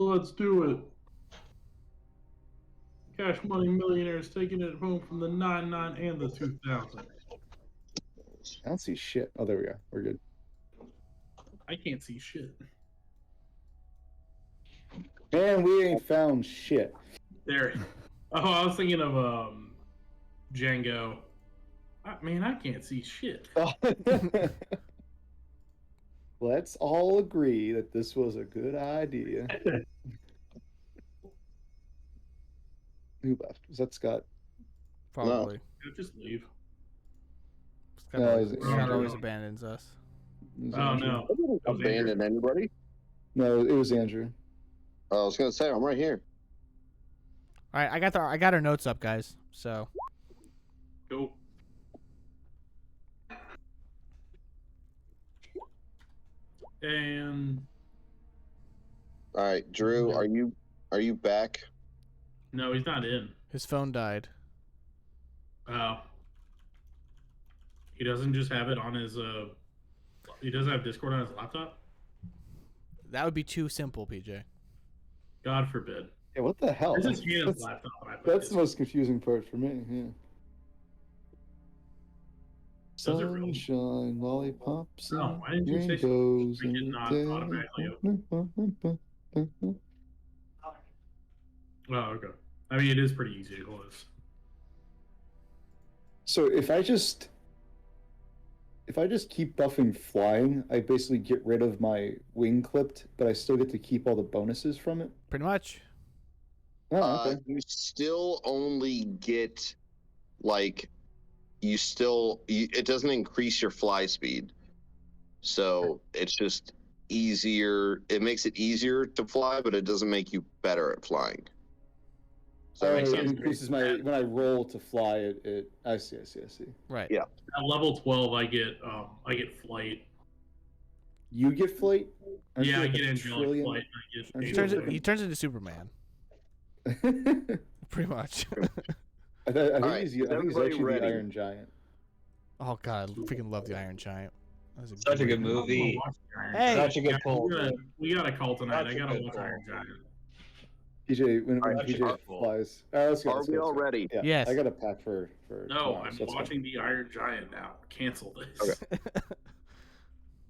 Let's do it. Cash Money Millionaires taking it home from the 99 and the 2000. I don't see shit. Oh, there we go. We're good. I can't see shit. Man, we ain't found shit. There. Oh, I was thinking of Django. Man, I can't see shit. Let's all agree that this was a good idea. Who left? Was that Scott? Probably. Just leave. Scott always abandons us. Oh, no. I didn't abandon anybody. No, it was Andrew. I was going to say, I'm right here. All right, I got our notes up, guys. So. Go. And. All right, Drew, are you back? No, he's not in. His phone died. Oh. He doesn't just have it on his he doesn't have Discord on his laptop? That would be too simple, PJ. God forbid. Yeah, what the hell? This is his laptop. That's the most confusing part for me. Yeah. Does it really? Sunshine, lollipops, Oh, why didn't you say rainbows, we did not automatically open? Oh, okay. I mean, it is pretty easy to close. So if I just keep buffing flying, I basically get rid of my wing clipped, but I still get to keep all the bonuses from it. Pretty much. Oh, okay. You still only get, like, it doesn't increase your fly speed. So it's just easier. It makes it easier to fly, but it doesn't make you better at flying. Does that make sense? It increases when I roll to fly it. I see. Right. Yeah. At level 12, I get flight. You get flight? Yeah, I get angelic flight. He turns into Superman. Pretty much. I think he's actually ready? the Iron Giant. Oh God, I freaking love the Iron Giant. That was Such a good movie. Hey, Such a good pull. We got a call tonight. Such I a gotta good watch pull. Iron Giant. PJ, when Alright, PJ flies. Let's go. Are we all ready? Yeah, Yes. I got a pack for No, tomorrow, I'm so let's watching the Iron Giant now. Cancel this. Okay.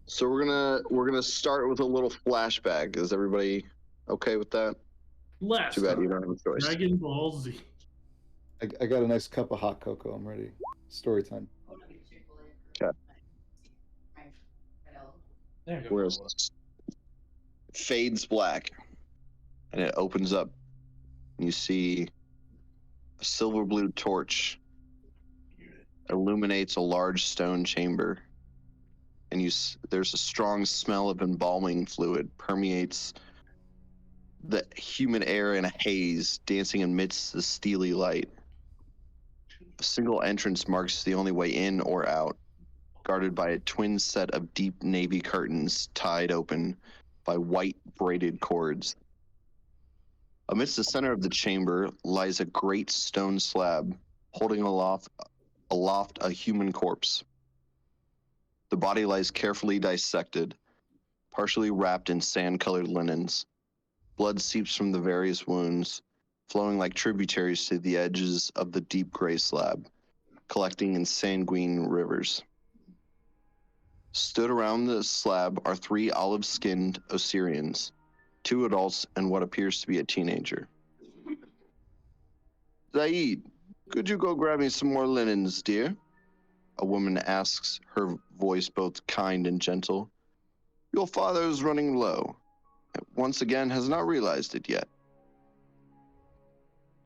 So we're gonna start with a little flashback. Is everybody okay with that? Last Too bad you don't have a choice. Dragon Ball Z. I got a nice cup of hot cocoa. I'm ready. Story time. Okay. There you Where go. it fades black, and it opens up. You see a silver blue torch illuminates a large stone chamber, and there's a strong smell of embalming fluid permeates the humid air in a haze, dancing amidst the steely light. A single entrance marks the only way in or out, guarded by a twin set of deep navy curtains tied open by white braided cords. Amidst the center of the chamber lies a great stone slab holding aloft a human corpse. The body lies carefully dissected, partially wrapped in sand-colored linens. Blood seeps from the various wounds, flowing like tributaries to the edges of the deep gray slab, collecting in sanguine rivers. Stood around the slab are 3 olive-skinned Osirians, 2 adults and what appears to be a teenager. Zaid, could you go grab me some more linens, dear? A woman asks, her voice both kind and gentle. Your father is running low. Once again, has not realized it yet.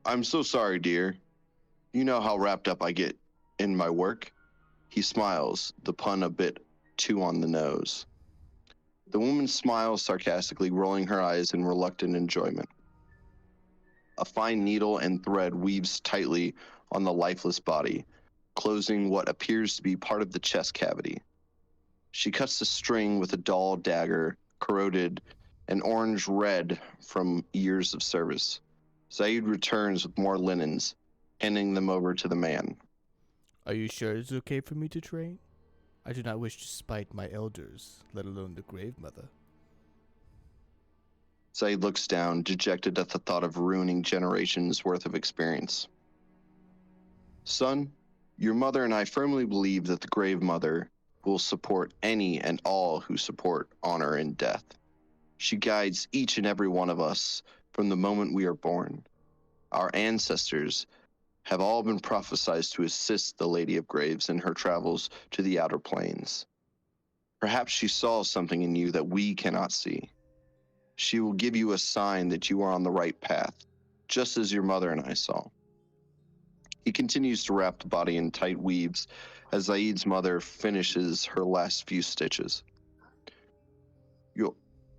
I'm so sorry, dear. You know how wrapped up I get in my work. He smiles, the pun a bit too on the nose. The woman smiles sarcastically, rolling her eyes in reluctant enjoyment. A fine needle and thread weaves tightly on the lifeless body, closing what appears to be part of the chest cavity. She cuts the string with a dull dagger, corroded and orange-red from years of service. Zaid returns with more linens, handing them over to the man. Are you sure it's okay for me to train? I do not wish to spite my elders, let alone the grave mother. Zaid looks down, dejected at the thought of ruining generations' worth of experience. Son, your mother and I firmly believe that the Grave Mother will support any and all who support honor in death. She guides each and every one of us from the moment we are born. Our ancestors have all been prophesied to assist the Lady of Graves in her travels to the outer planes. Perhaps she saw something in you that we cannot see. She will give you a sign that you are on the right path, just as your mother and I saw. He continues to wrap the body in tight weaves as Zaid's mother finishes her last few stitches.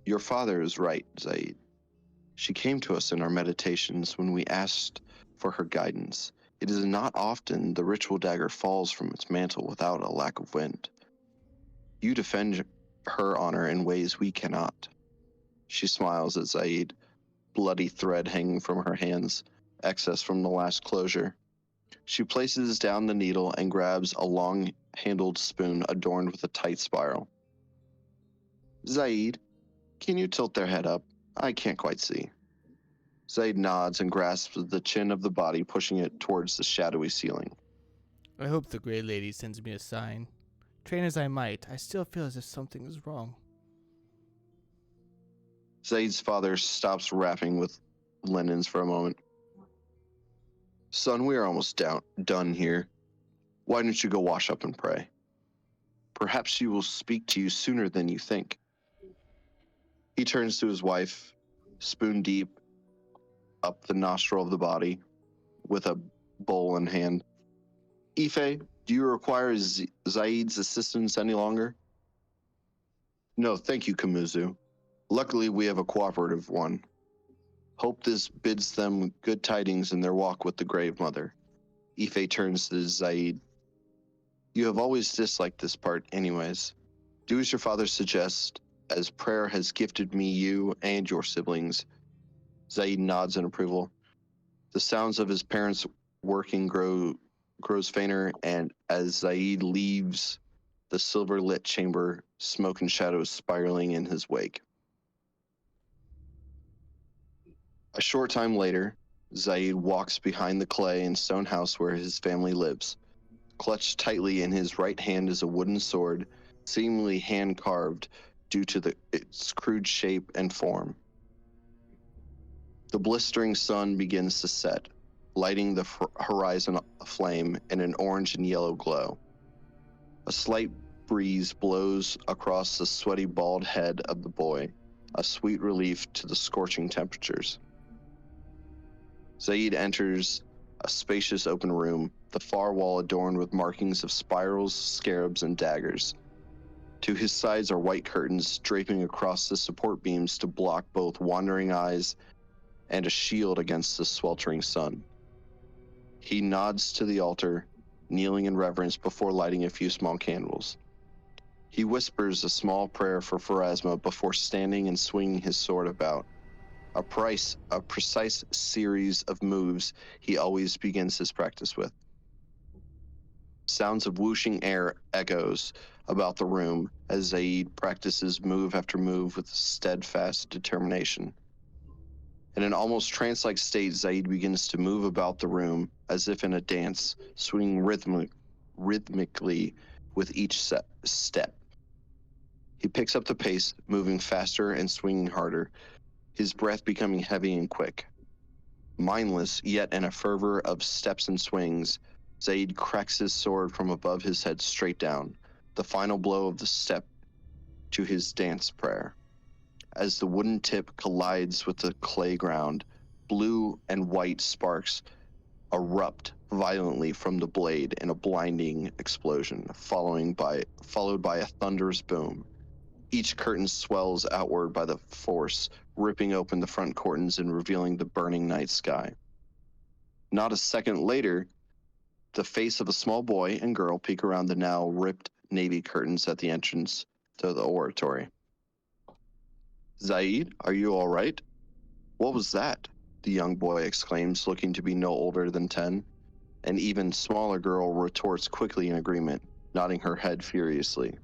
Your father is right, Zaid. She came to us in our meditations when we asked for her guidance. It is not often the ritual dagger falls from its mantle without a lack of wind. You defend her honor in ways we cannot. She smiles at Zaid, bloody thread hanging from her hands, excess from the last closure. She places down the needle and grabs a long-handled spoon adorned with a tight spiral. Zaid, can you tilt their head up? I can't quite see. Zaid nods and grasps the chin of the body, pushing it towards the shadowy ceiling. I hope the Grey Lady sends me a sign. Train as I might, I still feel as if something is wrong. Zaid's father stops wrapping with linens for a moment. Son, we are almost done here. Why don't you go wash up and pray? Perhaps she will speak to you sooner than you think. He turns to his wife, spoon deep up the nostril of the body, with a bowl in hand. Ife, do you require Zaid's assistance any longer? No, thank you, Kamuzu. Luckily, we have a cooperative one. Hope this bids them good tidings in their walk with the Grave Mother. Ife turns to Zaid. You have always disliked this part anyways. Do as your father suggests, as prayer has gifted me you and your siblings. Zaid nods in approval. The sounds of his parents working grows fainter, and as Zaid leaves the silver-lit chamber, smoke and shadows spiraling in his wake. A short time later, Zaid walks behind the clay and stone house where his family lives. Clutched tightly in his right hand is a wooden sword, seemingly hand-carved due to its crude shape and form. The blistering sun begins to set, lighting the horizon aflame in an orange and yellow glow. A slight breeze blows across the sweaty bald head of the boy, a sweet relief to the scorching temperatures. Zaid enters a spacious open room, the far wall adorned with markings of spirals, scarabs, and daggers. To his sides are white curtains draping across the support beams to block both wandering eyes and a shield against the sweltering sun. He nods to the altar, kneeling in reverence before lighting a few small candles. He whispers a small prayer for Pharasma before standing and swinging his sword about. A precise series of moves he always begins his practice with. Sounds of whooshing air echoes about the room as Zaid practices move after move with steadfast determination. In an almost trance-like state, Zaid begins to move about the room as if in a dance, swinging rhythmically with each step. He picks up the pace, moving faster and swinging harder, his breath becoming heavy and quick. Mindless, yet in a fervor of steps and swings, Zaid cracks his sword from above his head straight down, the final blow of the step to his dance prayer. As the wooden tip collides with the clay ground, blue and white sparks erupt violently from the blade in a blinding explosion, followed by a thunderous boom. Each curtain swells outward by the force, ripping open the front curtains and revealing the burning night sky. Not a second later, the face of a small boy and girl peek around the now ripped navy curtains at the entrance to the oratory. Zaid, are you all right? What was that? The young boy exclaims, looking to be no older than 10. An even smaller girl retorts quickly in agreement, nodding her head furiously.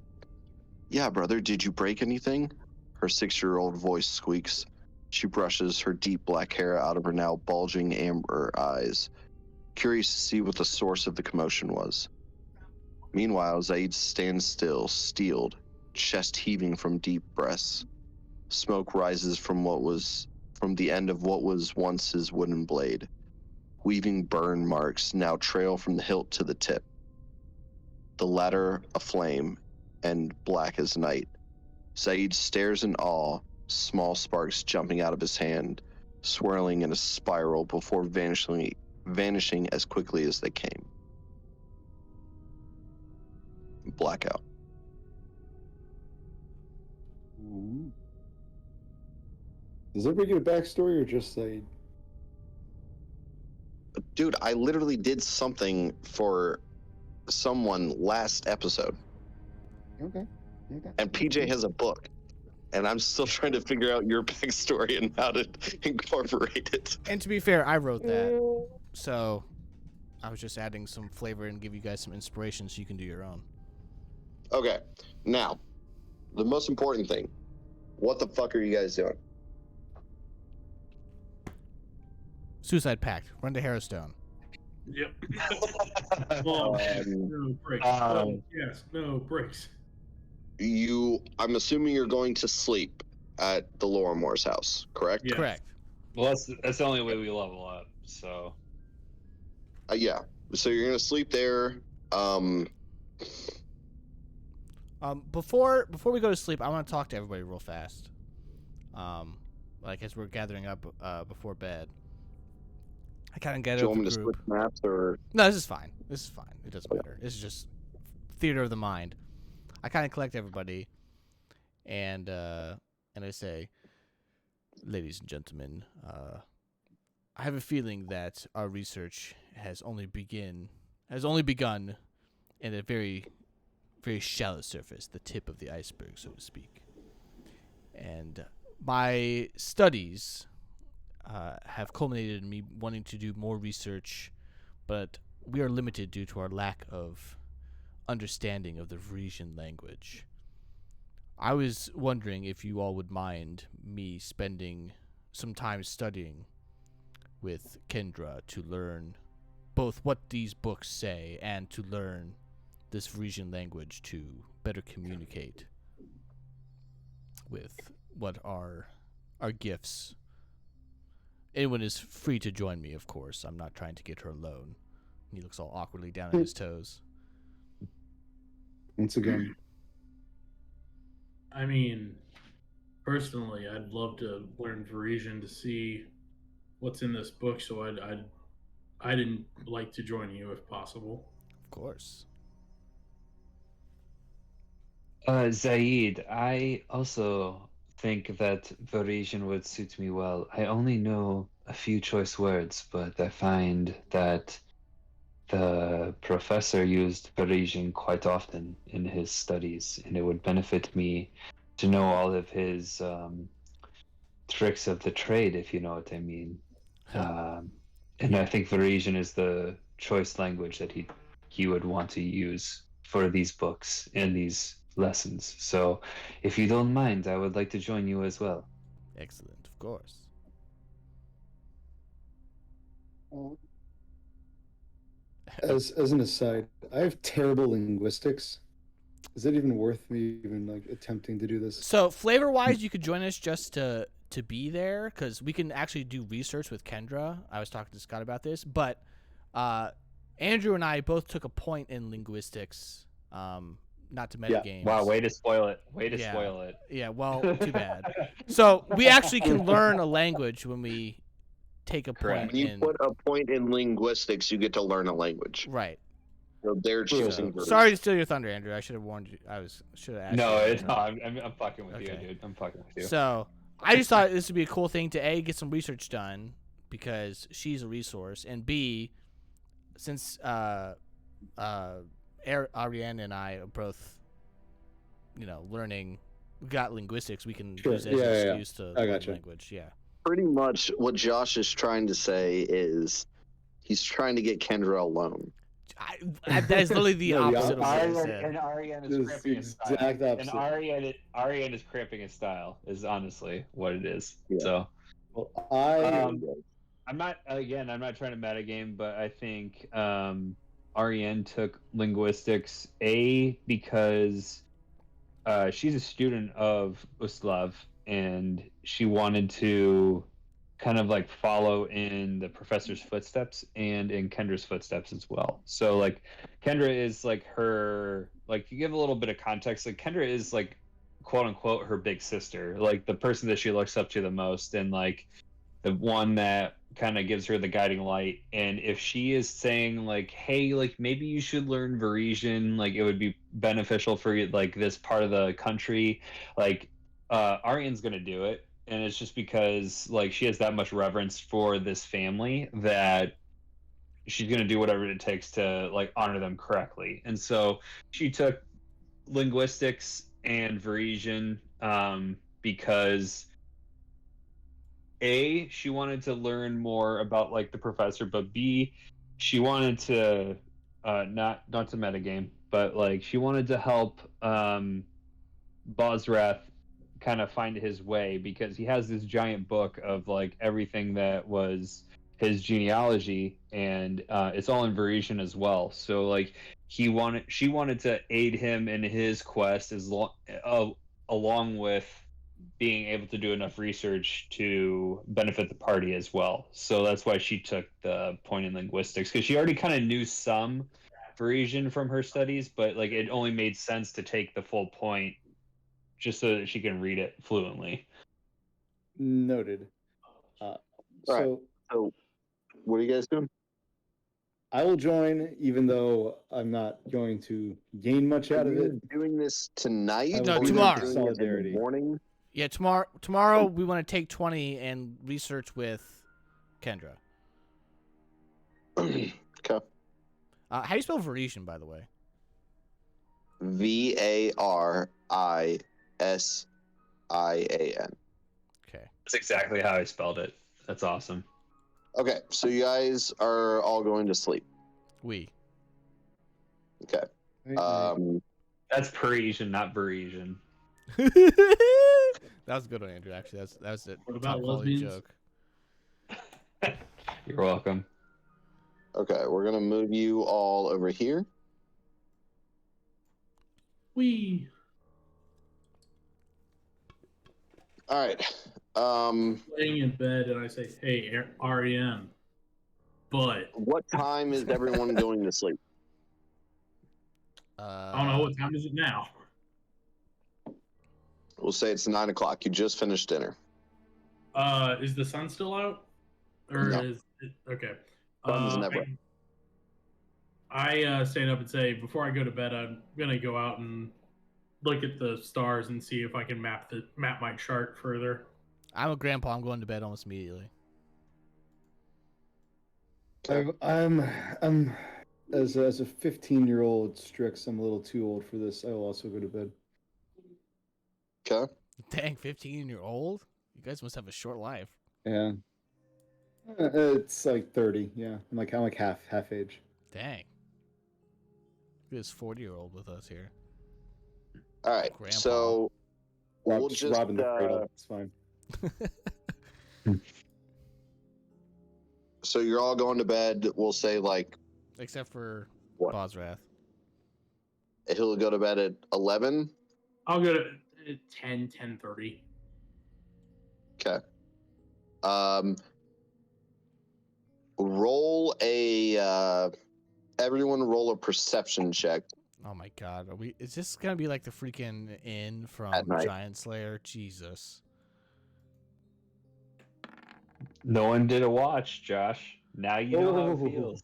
Yeah, brother, did you break anything? Her 6-year-old voice squeaks. She brushes her deep black hair out of her now bulging amber eyes, curious to see what the source of the commotion was. Meanwhile, Zaid stands still, steeled, chest heaving from deep breaths. Smoke rises from the end of what was once his wooden blade. Weaving burn marks now trail from the hilt to the tip. The latter aflame and black as night. Zaid stares in awe, small sparks jumping out of his hand, swirling in a spiral before vanishing as quickly as they came. Blackout. Ooh. Does everybody get a backstory or just say? Dude, I literally did something for someone last episode, Okay. and PJ has a book, and I'm still trying to figure out your backstory and how to incorporate it. And to be fair, I wrote that, so I was just adding some flavor and give you guys some inspiration so you can do your own. Okay, now, the most important thing. What the fuck are you guys doing? Suicide Pact. Run to Harrowstone. Yep. Well, no breaks. Yes, no breaks. I'm assuming you're going to sleep at the Loremore's house, correct? Yes. Correct. Well, that's the only way we level up. So. Yeah. So you're gonna sleep there. Before we go to sleep, I want to talk to everybody real fast. Like as we're gathering up before bed. I kind of get Do you over want me the to group. switch maps or? No, this is fine. This is fine. It doesn't matter. This is just theater of the mind. I kind of collect everybody, and I say, ladies and gentlemen, I have a feeling that our research has only begun in a very, very shallow surface, the tip of the iceberg, so to speak. And my studies have culminated in me wanting to do more research, but we are limited due to our lack of understanding of the Varisian language. I was wondering if you all would mind me spending some time studying with Kendra to learn both what these books say and to learn this Varisian language to better communicate with what are our gifts. Anyone is free to join me, of course. I'm not trying to get her alone. He looks all awkwardly down at his toes. Once again, I mean, personally, I'd love to learn Varisian to see what's in this book. So I'd like to join you if possible. Of course. Zaid, I also think that Varisian would suit me well. I only know a few choice words, but I find that the professor used Parisian quite often in his studies, and it would benefit me to know all of his tricks of the trade, if you know what I mean. And I think Varisian is the choice language that he would want to use for these books and these lessons. So if you don't mind, I would like to join you as well. Excellent, of course. as an aside, I have terrible linguistics. Is it even worth me even like attempting to do this? So flavor-wise, you could join us just to be there, because we can actually do research with Kendra. I was talking to Scott about this, but Andrew and I both took a point in linguistics, not to metagames. Wow, way to spoil it. Yeah. Spoil it. Yeah, well, too bad. So we actually can learn a language when we take a point When you in... put a point in linguistics, you get to learn a language. Right. So they're choosing. So, sorry to steal your thunder, Andrew. I should have warned you. Should have asked No, you. it's not. I'm fucking with you, Okay. dude. I'm fucking with you. So I just thought this would be a cool thing to get some research done, because she's a resource, and B, since Ariane and I are both, learning, we got linguistics, we can Sure. use that as an excuse to I learn gotcha. language. Yeah. Pretty much what Josh is trying to say is he's trying to get Kendra alone. That is literally the No, the opposite of what I said. And Ariane This is is cramping the his style. exact And opposite. Ariane is cramping his style is honestly what it is. Yeah. So Well, I'm not trying to metagame, but I think Ariane took linguistics because she's a student of Ustav, and she wanted to kind of like follow in the professor's footsteps and in Kendra's footsteps as well. So like Kendra is like her, like, to give a little bit of context, like Kendra is like quote unquote her big sister, like the person that she looks up to the most, and like the one that kind of gives her the guiding light. And if she is saying like, hey, like maybe you should learn Varisian, like it would be beneficial for you, like this part of the country, like Arian's gonna do it. And it's just because like she has that much reverence for this family that she's gonna do whatever it takes to like honor them correctly. And so she took linguistics and Varisian because A, she wanted to learn more about like the professor, but B, she wanted to not to metagame, but like she wanted to help Bosrath kind of find his way, because he has this giant book of like everything that was his genealogy, and it's all in Varisian as well. So like she wanted to aid him in his quest along with being able to do enough research to benefit the party as well. So that's why she took the point in linguistics, because she already kind of knew some Parisian from her studies, but like it only made sense to take the full point just so that she can read it fluently. Noted. So So, what are you guys doing? I will join, even though I'm not going to gain much out Are of you it. doing this tonight? No, or are you tomorrow. doing it in Solidarity. the morning? Yeah, tomorrow we want to take 20 and research with Kendra. Okay. How do you spell Varisian, by the way? Varissian. Okay. That's exactly how I spelled it. That's awesome. Okay, so you guys are all going to sleep. We. Okay. That's Parisian, not Parisian. That was a good one, Andrew. Actually, that was a What about top quality lesbians? joke. You're welcome. Okay, we're gonna move you all over here. We All right. laying in bed and I say, "Hey, REM," but What time is everyone going to sleep? I don't know what time is it now. We'll say it's 9 o'clock. You just finished dinner. Is the sun still out, or No. is it okay? Sun's never. I stand up and say, before I go to bed, I'm gonna go out and look at the stars and see if I can map my chart further. I'm a grandpa. I'm going to bed almost immediately. I'm as a 15-year-old Strix, I'm a little too old for this. I will also go to bed. Okay. Dang, 15-year-old? You guys must have a short life. Yeah. It's like 30. Yeah, I'm like half age. Dang. Look at this 40-year-old with us here. All right. Grandpa. So we'll Just just robbing the cradle. It's fine. so you're all going to bed. We'll say like Except for What? Bosrath. he'll go to bed at 11. I'll go to 10:30. Okay. Roll a everyone roll a perception check. Oh my god. Is this gonna be like the freaking inn from At night. Giant Slayer? Jesus. No one did a watch, Josh. Now you know how it Oh. feels.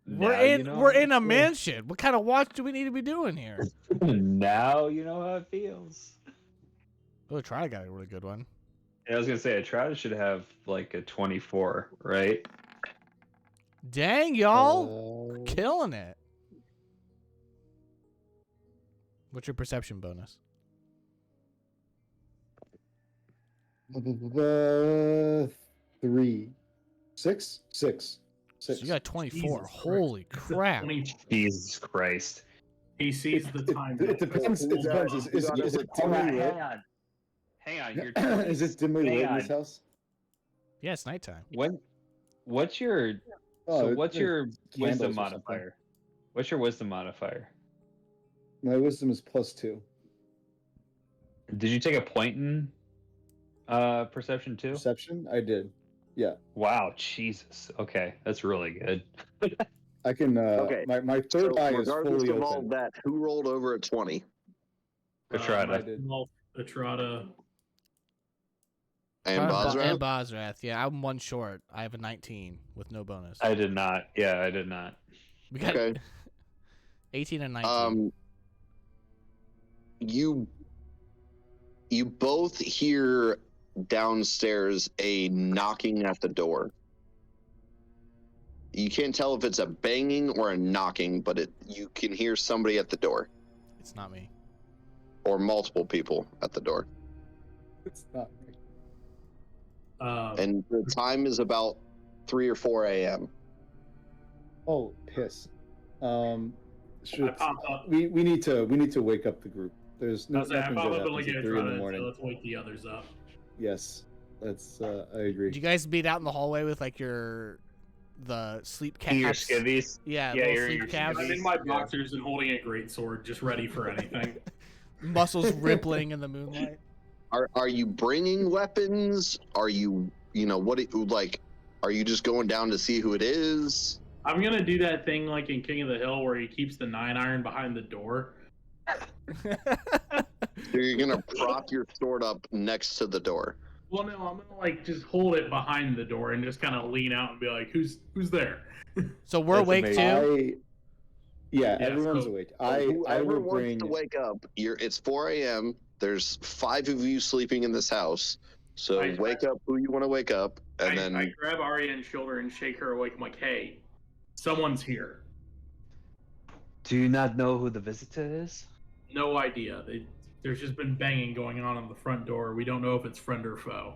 We're Now you in know we're how in it a feels. mansion. What kind of watch do we need to be doing here? Now you know how it feels. Oh, Try got a really good one. I was gonna say a trout should have like a 24, right? Dang, y'all. Killing it. What's your perception bonus? The 3, 6, 6, So 6. you got 24. Jesus Holy Christ. crap. 20 Jesus Christ. He sees the time. It depends. It depends. Is it dimly lit? Hang on. You're Is it dimly hang lit in on. this house? Yeah, it's nighttime. What's your what's there's your wisdom candles or something. modifier? What's your wisdom modifier? My wisdom is +2. Did you take a point in perception too? Perception? I did. Yeah. Wow, Jesus. Okay, that's really good. I can. Okay, My So third eye is regardless fully of all open. that, who rolled over a 20? Etrada. I did. Etrada. And And Bozrath? Bozrath. Yeah, I'm one short. I have a 19 with no bonus. I did not. Yeah, I did not. We got Okay. 18 and 19. You both hear downstairs a knocking at the door. You can't tell if it's a banging or a knocking, but you can hear somebody at the door, It's not me. or multiple people at the door. It's not me. And the time is about 3 or 4 a.m. Oh, piss. I Should, pop up. we need to wake up the group. There's I was saying, I nothing pop good up and happens look at at 3 in the Etrada, morning. so let's wake the others up. Yes, that's. I agree. Did you guys meet out in the hallway with like the sleep caps? Your skivvies. Yeah, Yeah, little your sleep caps. I'm in my boxers and holding a greatsword, just ready for anything. Muscles rippling in the moonlight. Are you bringing weapons? Are you are you just going down to see who it is? I'm gonna do that thing like in King of the Hill where he keeps the 9-iron behind the door. So you're gonna prop your sword up next to the door. Well, no, I'm gonna like just hold it behind the door and just kind of lean out and be like, "Who's there?" So we're That's awake amazing. too. Yeah, Yeah, everyone's so- awake. So I whoever will wants bring. to wake up. It's 4 a.m. There's 5 of you sleeping in this house. So I- wake up who you want to wake up, and then I grab Arya's shoulder and shake her awake. I'm like, "Hey, someone's here." Do you not know who the visitor is? No idea. There's just been banging going on the front door. We don't know if it's friend or foe.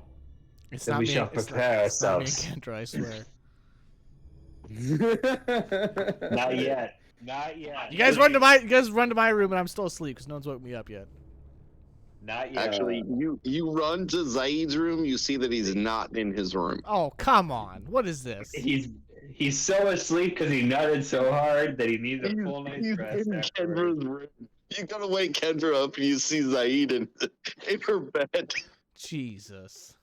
It's Then not we me. shall It's prepare it's not me and ourselves. Kendra, I swear. Not yet. Not yet. You guys run to my room and I'm still asleep because no one's woke me up yet. Not yet. actually you run to Zaid's room. You see that he's not in his room. Oh, come on. What is this? He's so asleep because he nutted so hard that he needs a full night's He's rest in afterwards. Kendra's room. You gotta wake Kendra up and you see Zaid in her bed. Jesus.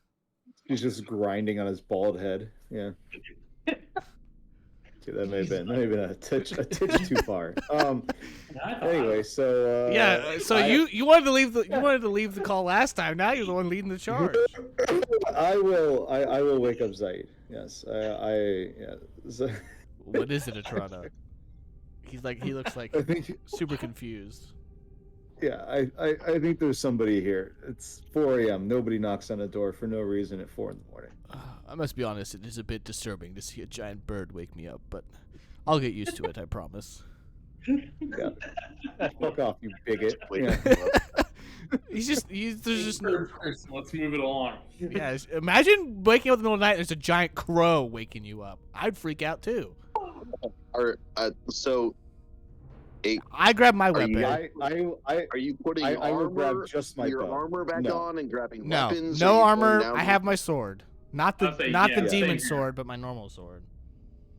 He's just grinding on his bald head. Yeah. Okay, that may have been a touch too far. Anyway, so Yeah, so I- you wanted to leave the call last time. Now you're the one leading the charge. I will wake up Zaid. Yes, So, What is it, Etrada? He looks like I think super confused. yeah, I think there's somebody here. It's 4 a.m. Nobody knocks on the door for no reason at 4 in the morning. I must be honest, it is a bit disturbing to see a giant bird wake me up, but I'll get used to it, I promise. Yeah. Fuck off, you bigot. Wake Yeah. There's just no, Third person. Let's move it along. yeah, imagine waking up in the middle of the night and there's a giant crow waking you up. I'd freak out too. So I grab my Are you weapon. are you putting I will grab armor, just my your bow. armor back No. on and grabbing No, weapons? no Are you armor. going down I have my sword, not the I'll say, not yeah, the same demon here. sword, but my normal sword.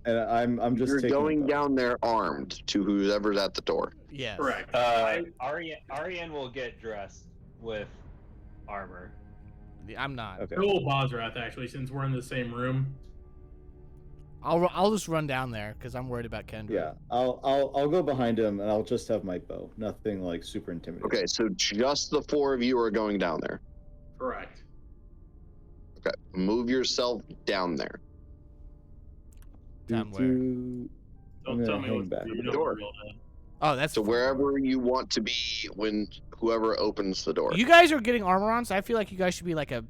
And I'm just You're taking going the bow. down there armed to whoever's at the door. Yes. Correct. Aryan will get dressed with armor. I'm not. Okay. So will Bozrath, actually, since we're in the same room. I'll just run down there because I'm worried about Kendra. Yeah, I'll go behind him and I'll just have my bow. Nothing like super intimidating. Okay, so just the 4 of you are going down there. Correct. Okay, move yourself down there. Down where? I'm Don't gonna tell me hang what to back. do. You know Door. we're real dead. Oh, that's So the front door. wherever you want to be when whoever opens the door. You guys are getting armor on, so I feel like you guys should be like at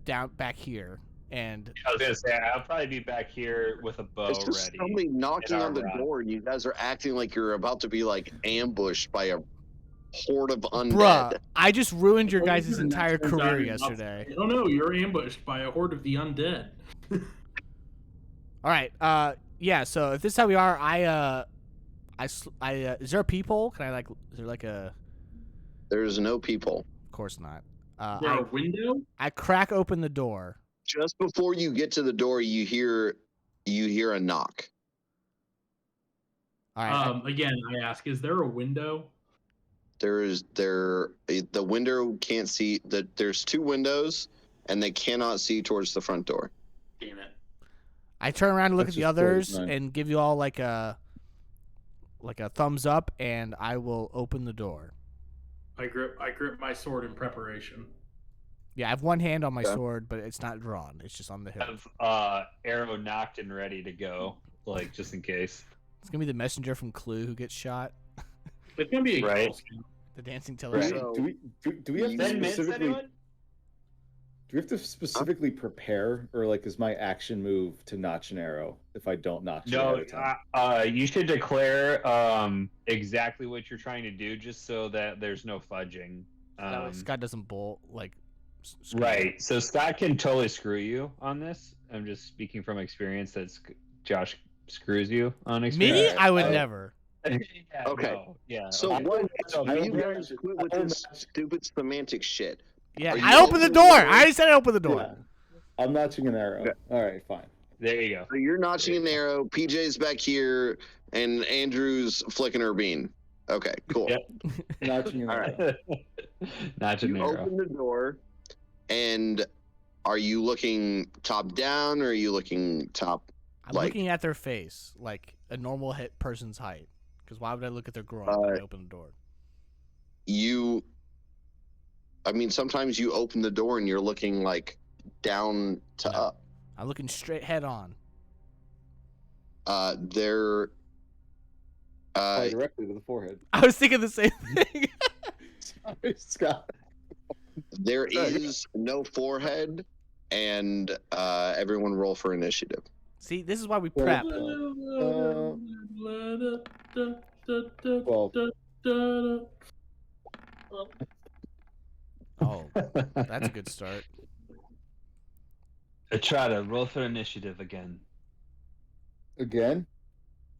down back here. And I was gonna say I'll probably be back here with a bow It's just ready. somebody knocking on the armor on. door and you guys are acting like you're about to be like ambushed by a horde of undead. bruh, I just ruined your Well, guys' even entire that turns out career you're not- yesterday. Oh no, you're ambushed by a horde of the undead. All right. Yeah. So if this is how we are, is there a peephole? Can I like? Is there like a? There's no people. Of course not. Is there a window? I crack open the door Just before you get to the door, you hear a knock. All right. Again, I ask, is there a window? The window can't see there's 2 windows and they cannot see towards the front door. Damn it. I turn around and look That's at the just others 49. and give you all like a thumbs up, and I will open the door. I grip my sword in preparation. Yeah, I have one hand on my Okay. sword, but it's not drawn. It's just on the hilt. Have arrow knocked and ready to go, like just in case. It's gonna be the messenger from Clue who gets shot. It's gonna be a Right. Girl Scout. The dancing Do television. we, do we have to Then mints, specifically anyone? do we have to specifically prepare, or like is my action move to notch an arrow if I don't notch it ahead No, of time? you should declare exactly what you're trying to do, just so that there's no fudging. That way Scott doesn't bolt like. Screw Right. So Scott can totally screw you on this. I'm just speaking from experience. Josh screws you on Me? experience. I would I- never. Yeah, Okay. no, yeah. So okay. what? I Will you will guys match- quit I with will this stupid semantic shit? Yeah, Are you I opened the opening door. the door? I already said I opened the door. Yeah. I'm notching an arrow. Okay. All right, fine. There you go. So you're notching an arrow. PJ's back here, and Andrew's flicking her bean. Okay, cool. Yep. Notching an All arrow. right. Not an You arrow. open the door, and are you looking top down, or are you looking top? I'm Like- looking at their face like a normal hit person's height. Because why would I look at their groin when I open the door? I mean, sometimes you open the door and you're looking like down to No. up. I'm looking straight head on. They're Apply directly to the forehead. I was thinking the same thing. Sorry, Scott. there is no forehead, and everyone roll for initiative. See, this is why we Well, prep. Oh, that's a good start. Try to roll for initiative again. Again?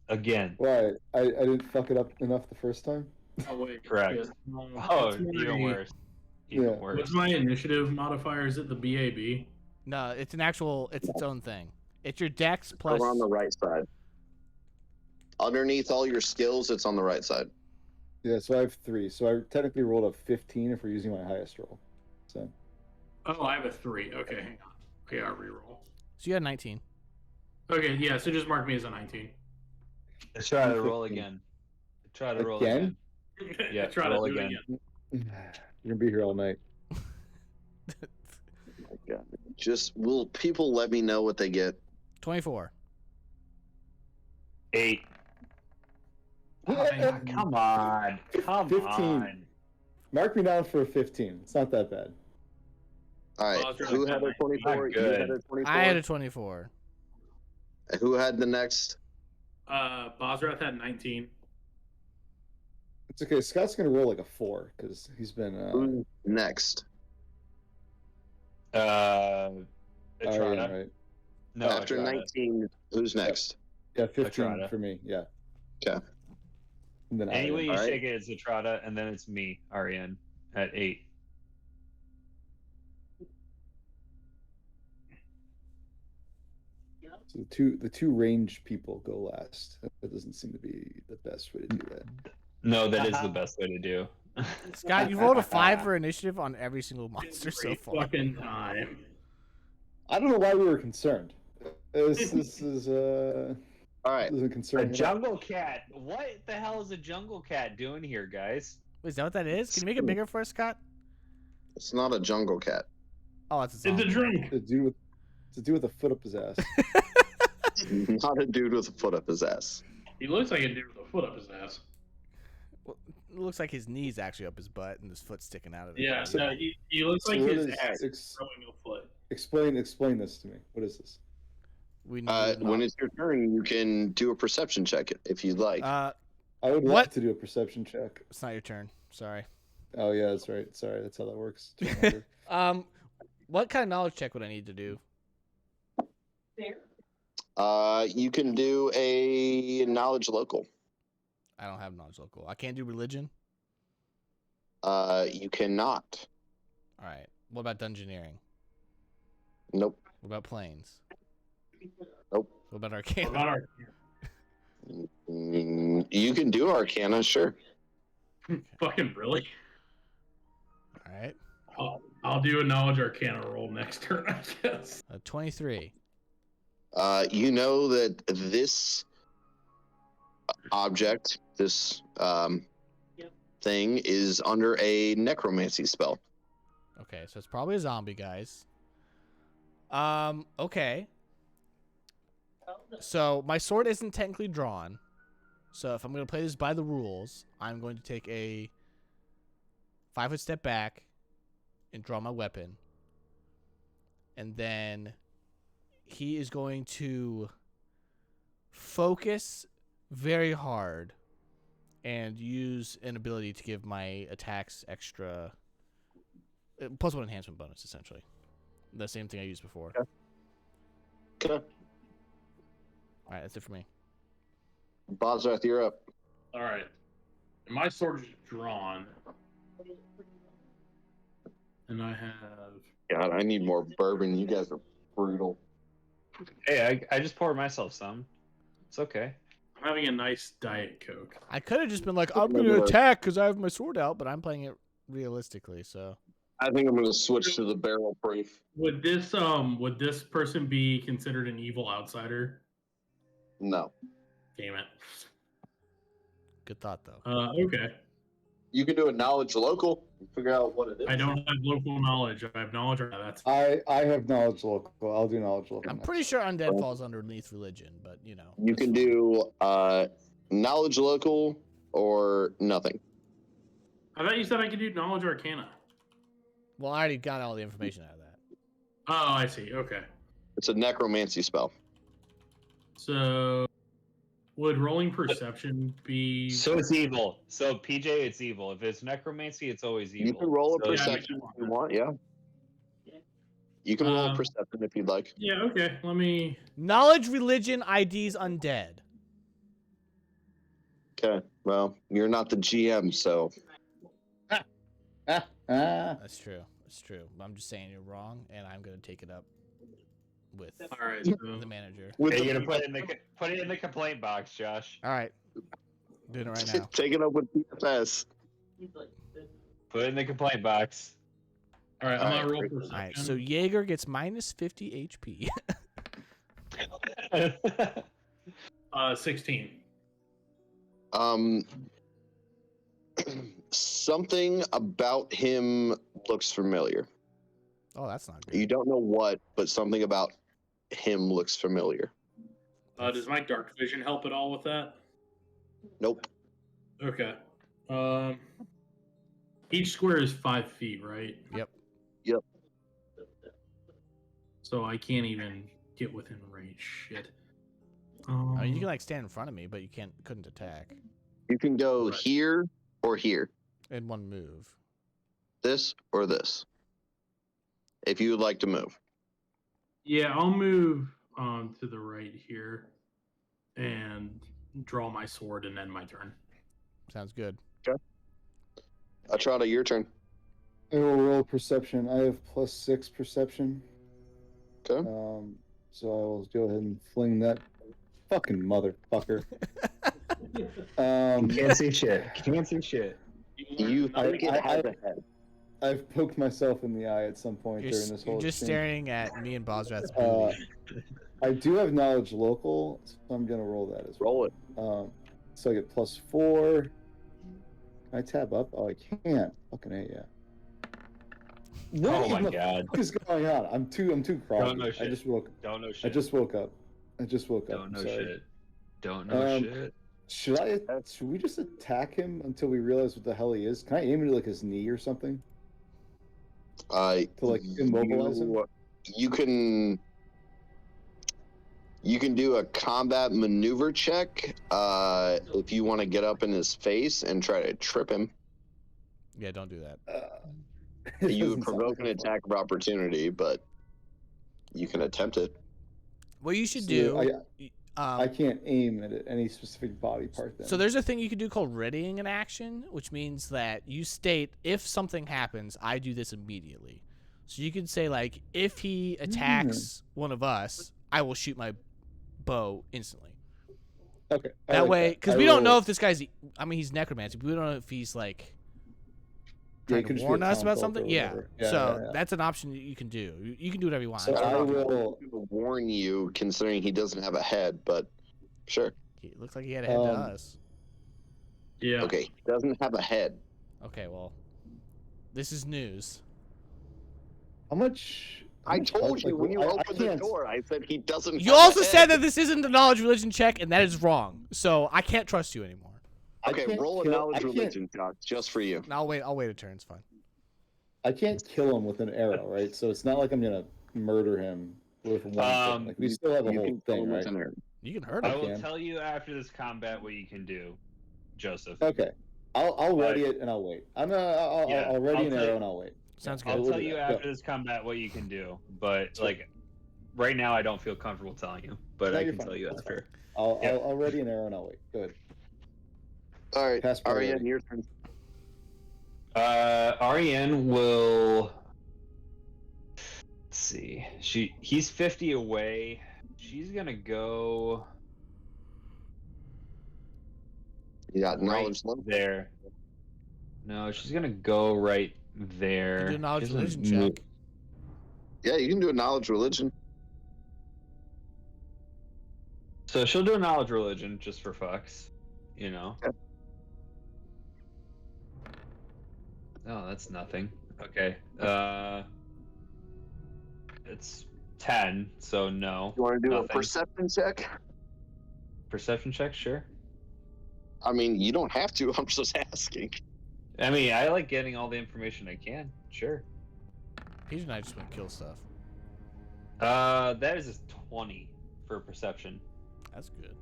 Again. Why? I didn't fuck it up enough the first time? Oh wait. Correct. Yes. Oh, What's even my- worse. Even Yeah. worse. What's my initiative modifier? Is it the BAB? No, it's its own thing. It's your dex plus. Over on the right side. Underneath all your skills, it's on the right side. Yeah, so I have 3. So I technically rolled a 15 if we're using my highest roll. So Oh, I have a 3. Okay, hang on. Okay, I'll reroll. So you had 19. Okay, yeah, so just mark me as a 19. Let's try to roll 15. again. Try to roll Again? again. Yeah, Try roll to do again. it again. you're gonna be here all night. Just will people let me know what they get? 24. 8. Yeah, Come on. Come 15. on. Mark me down for a 15. It's not that bad. All right, Well, who had a 24? Not You good. had a 24. I had a 24. Who had the next? Bosrath had 19. It's okay. Scott's gonna roll like a 4 because he's been. Who's next? Arian, Etrata. right? No, After Etrata. 19, who's next? Yeah, 15 Etrata. for me. Yeah. Okay. And then Any way Arian. you Alright. shake it, it's Etrata, and then it's me, Arian, at 8. So the two ranged people go last. That doesn't seem to be the best way to do that. No, that is the best way to do. Scott, you rolled a 5 for initiative on every single monster so Every far. fucking time. I don't know why we were concerned. This is All right. doesn't A concern me. jungle cat. What the hell is a jungle cat doing here, guys? Wait, is that what that is? Can you make it bigger for us, Scott? It's not a jungle cat. Oh, it's its It's a own. drink. To do with a foot up his ass. Not a dude with a foot up his ass. He looks like a dude with a foot up his ass. Well, it looks like his knee's actually up his butt and his foot's sticking out of it. Yeah, no, he looks like So what his is- ass ex- growing a foot. explain this to me. What is this? We need When it's your turn, you can do a perception check if you'd like. I would What? love to do a perception check. it's not your turn. Sorry. Oh yeah, that's right. Sorry, that's how that works. To remember. What kind of knowledge check would I need to do? You can do a knowledge local. I don't have knowledge local. I can't do religion. You cannot. All right. What about dungeoneering? Nope. What about planes? Nope. What about What Arcana? about our You can do Arcana, sure. fucking really? All right. I'll do a knowledge arcana roll next turn, I guess. 23. You know that this object, this thing, is under a necromancy spell. Okay, so it's probably a zombie, guys. Okay. So my sword isn't technically drawn. So if I'm going to play this by the rules, I'm going to take a 5-foot step back and draw my weapon. And then he is going to focus very hard and use an ability to give my attacks extra +1 enhancement bonus, essentially. The same thing I used before. Okay. All right, that's it for me. Bosworth, you're up. All right. And my sword is drawn. And I have. God, I need more bourbon. You guys are brutal. Hey, I just poured myself some. It's okay. I'm having a nice Diet Coke. I could have just been like, I'm going to attack because I have my sword out, but I'm playing it realistically, so. I think I'm going to switch to the barrel proof. Would this person be considered an evil outsider? No. Damn it. Good thought, though. Okay. You can do a knowledge local and figure out what it is. I don't have local knowledge. I have knowledge. That's I have knowledge local. I'll do knowledge local. I'm next. pretty sure undead falls underneath religion, but, you know. You can do knowledge local or nothing. I thought you said I could do knowledge arcana. Well, I already got all the information out of that. Oh, I see. Okay. It's a necromancy spell. So, would rolling perception be? So it's evil. So PJ, it's evil. If it's necromancy, it's always evil. You can roll a So- perception if you want, yeah. You can roll a perception if you'd like. Yeah. Okay. Let me. Knowledge, religion, IDs, undead. Okay. Well, you're not the GM, so That's true. That's true. I'm just saying you're wrong, and I'm going to take it up with All right. the manager. Hey, you're gonna put it in the complaint box, Josh. All right. Doing it right now. Take it up with PFS. Put it in the complaint box. All right. I'm All gonna roll right. perception. All right, so Jaeger gets minus 50 HP. 16. Something about him looks familiar. Oh, that's not good. You don't know what, but something about him looks familiar. Does my dark vision help at all with that? Nope. Okay. Each square is 5 feet, right? Yep. So I can't even get within range. Shit. I mean, you can like stand in front of me, but you couldn't attack You can go Right. here or here. in one move. This or this. If you would like to move. Yeah, I'll move to the right here and draw my sword and end my turn. Sounds good. Atrada, your turn. I will roll perception. I have +6 perception. Okay. So I will go ahead and fling that fucking motherfucker. Can't see shit. Can't see shit. You think it has a head. I've poked myself in the eye at some point You're, during this whole you're just exchange. staring at me and Bosrath's Uh, booty. I do have knowledge local, so I'm gonna roll that as well. Roll it. So I get +4. Can I tab up? Oh, I can't. Fucking A, yeah. Oh What my in the god. fuck is going on? I'm too groggy. know shit. I just woke. Don't know I shit. just woke up. I just woke up. Don't I'm know sorry. shit. Don't know Um, shit. Should we just attack him until we realize what the hell he is? Can I aim into like his knee or something? To like immobilize him? You can do a combat maneuver check if you want to get up in his face and try to trip him. Yeah, don't do that. It You would doesn't sound provoke like an a fun- attack of opportunity, but you can attempt it. What you should So do. I can't aim at any specific body part then. So there's a thing you can do called readying an action, which means that you state if something happens, I do this immediately. So you can say like, if he attacks one of us, I will shoot my bow instantly. Okay. I That like way, that. because we don't know if this guy's. I mean, he's necromancy, but we don't know if he's like Yeah, trying it could to just be warn a us about taunt something. or Yeah. whatever. Yeah, So yeah. that's an option that you can do. You can do whatever you want. So I I don't know. will. warn you, considering he doesn't have a head, but sure. It looks like he had a head to Um, us. Yeah. Okay, he doesn't have a head. Okay, well, this is news. How much? I told you when you I opened the can't- door, I said he doesn't You have also a said head. that this isn't a knowledge religion check, and that is wrong. So I can't trust you anymore. I Okay, can't roll a kill- I knowledge can't- religion, Josh, just for you. I'll wait a turn. It's fine. I can't kill him with an arrow, right? So it's not like I'm gonna murder him with one thing. Like we still have a You whole can kill thing, him with right? an arrow. You can hurt I him. will can. tell you after this combat what you can do, Joseph. Okay. I'll ready it and I'll wait. I'll ready I'll an tell arrow you- and I'll wait. Sounds Yeah, good. I'll we'll tell do you that. Go. after this combat what you can do, but Sure. like right now I don't feel comfortable telling you, but No, I you're can fine. tell you That's after. I'll ready an arrow and I'll wait. Go ahead. All right, Pass Ariane, priority. your turn. Ariane will. Let's see. He's 50 away. She's gonna go You got right knowledge level. there. No, she's gonna go right there. You do a knowledge She doesn't religion move- check. Yeah, you can do a knowledge religion. So she'll do a knowledge religion just for fucks, you know. Okay. Oh, that's nothing. Okay. It's 10, so no. You want to do Nothing. a perception check? Perception check, sure. I mean, you don't have to. I'm just asking. I mean, I like getting all the information I can. Sure. Peter and I just want to kill stuff. That is a 20 for perception. That's good.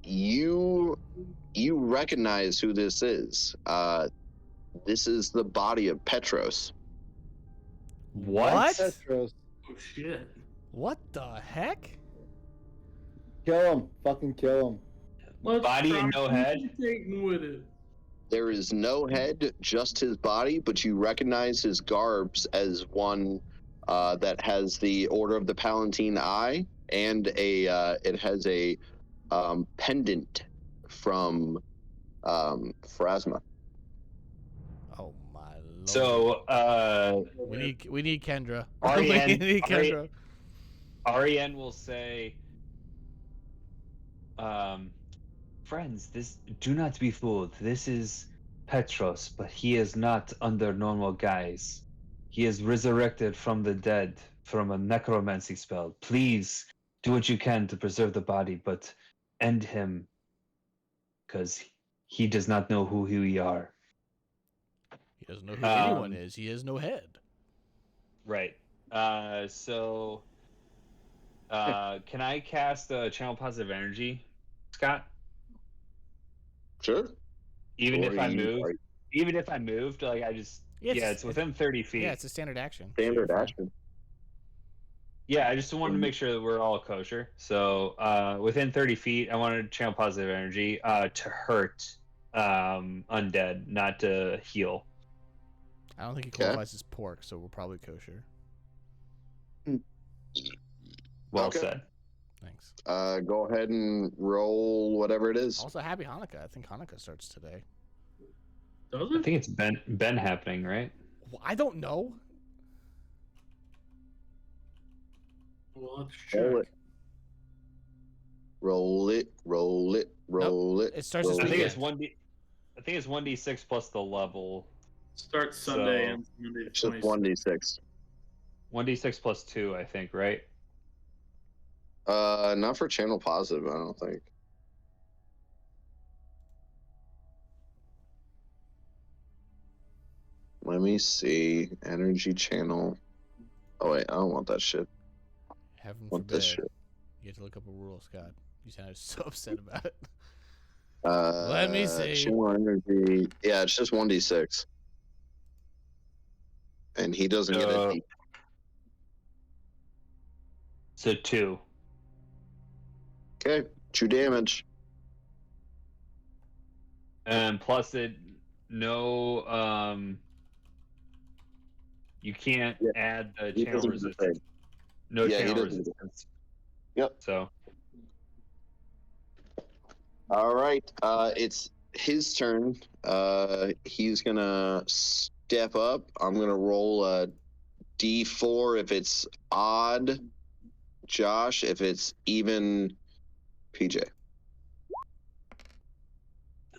You recognize who this is. This is the body of Petros. What? Petros, Oh shit. What the heck? kill him! Fucking kill him! Let's Body try and no head? mutating with it. There is no head, just his body, but you recognize his garbs as one that has the Order of the Palatine Eye, and it has a pendant from Phrasma. Oh my lord. So, we need Kendra. Ariane- we need Kendra. Ariane will say, friends, do not be fooled. This is Petros, but he is not under normal guise. He is resurrected from the dead from a necromancy spell. Please do what you can to preserve the body, but end him, because he does not know who we are. He doesn't know who anyone is. He has no head. Right. So, can I cast Channel Positive Energy, Scott? Sure. Even Or if I you- move? or Even if I moved, like I just it's within 30 feet. Yeah, it's a standard action. Standard Sure, fine. action. Yeah, I just wanted to make sure that we're all kosher. So within 30 feet, I wanted to channel positive energy to hurt undead, not to heal. I don't think he Okay. qualifies as pork, so we're probably kosher. Well Okay. said. Thanks. Go ahead and roll whatever it is. Also, happy Hanukkah. I think Hanukkah starts today. Does I it? think it's Ben happening, right? Well, I don't know. Well, let's check. Roll it. Roll it. Roll it. Roll it. It starts this roll I think it. it's 1D. I think it's 1d6 plus the level. Starts Sunday So- and Monday the It's just 26th. 1d6. 1d6 plus 2, I think, right? Not for channel positive, I don't think. Let me see. Energy channel. Oh wait, I don't want that shit. Heaven I want forbid. this shit. You have to look up a rule, Scott. You sounded so upset about it. Let me see. Channel energy. Yeah, it's just 1d6. And he doesn't get Uh, a. So 2. Okay, 2 damage. And plus it no You can't Yeah, add the he channel doesn't get the resistance. No Yeah, he channel doesn't get the resistance. Yep. So All right. It's his turn. He's gonna step up. I'm gonna roll a D4 if it's odd, Josh. If it's even, PJ.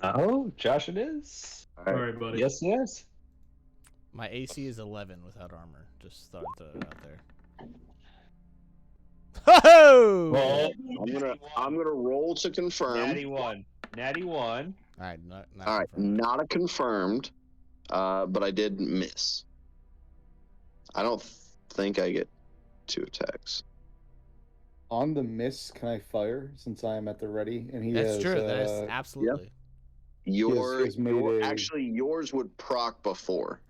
oh, Josh, it is. All right. All right, buddy. Yes. My AC is 11 without armor. Just thought I'd throw it out there. Ho! Well, I'm gonna roll to confirm. Natty one. All right, not All right, confirmed. not a confirmed, but I did miss. I don't think I get 2 attacks. On the miss, can I fire since I am at the ready? And he That's has, true. That is absolutely. Actually, yours would proc before.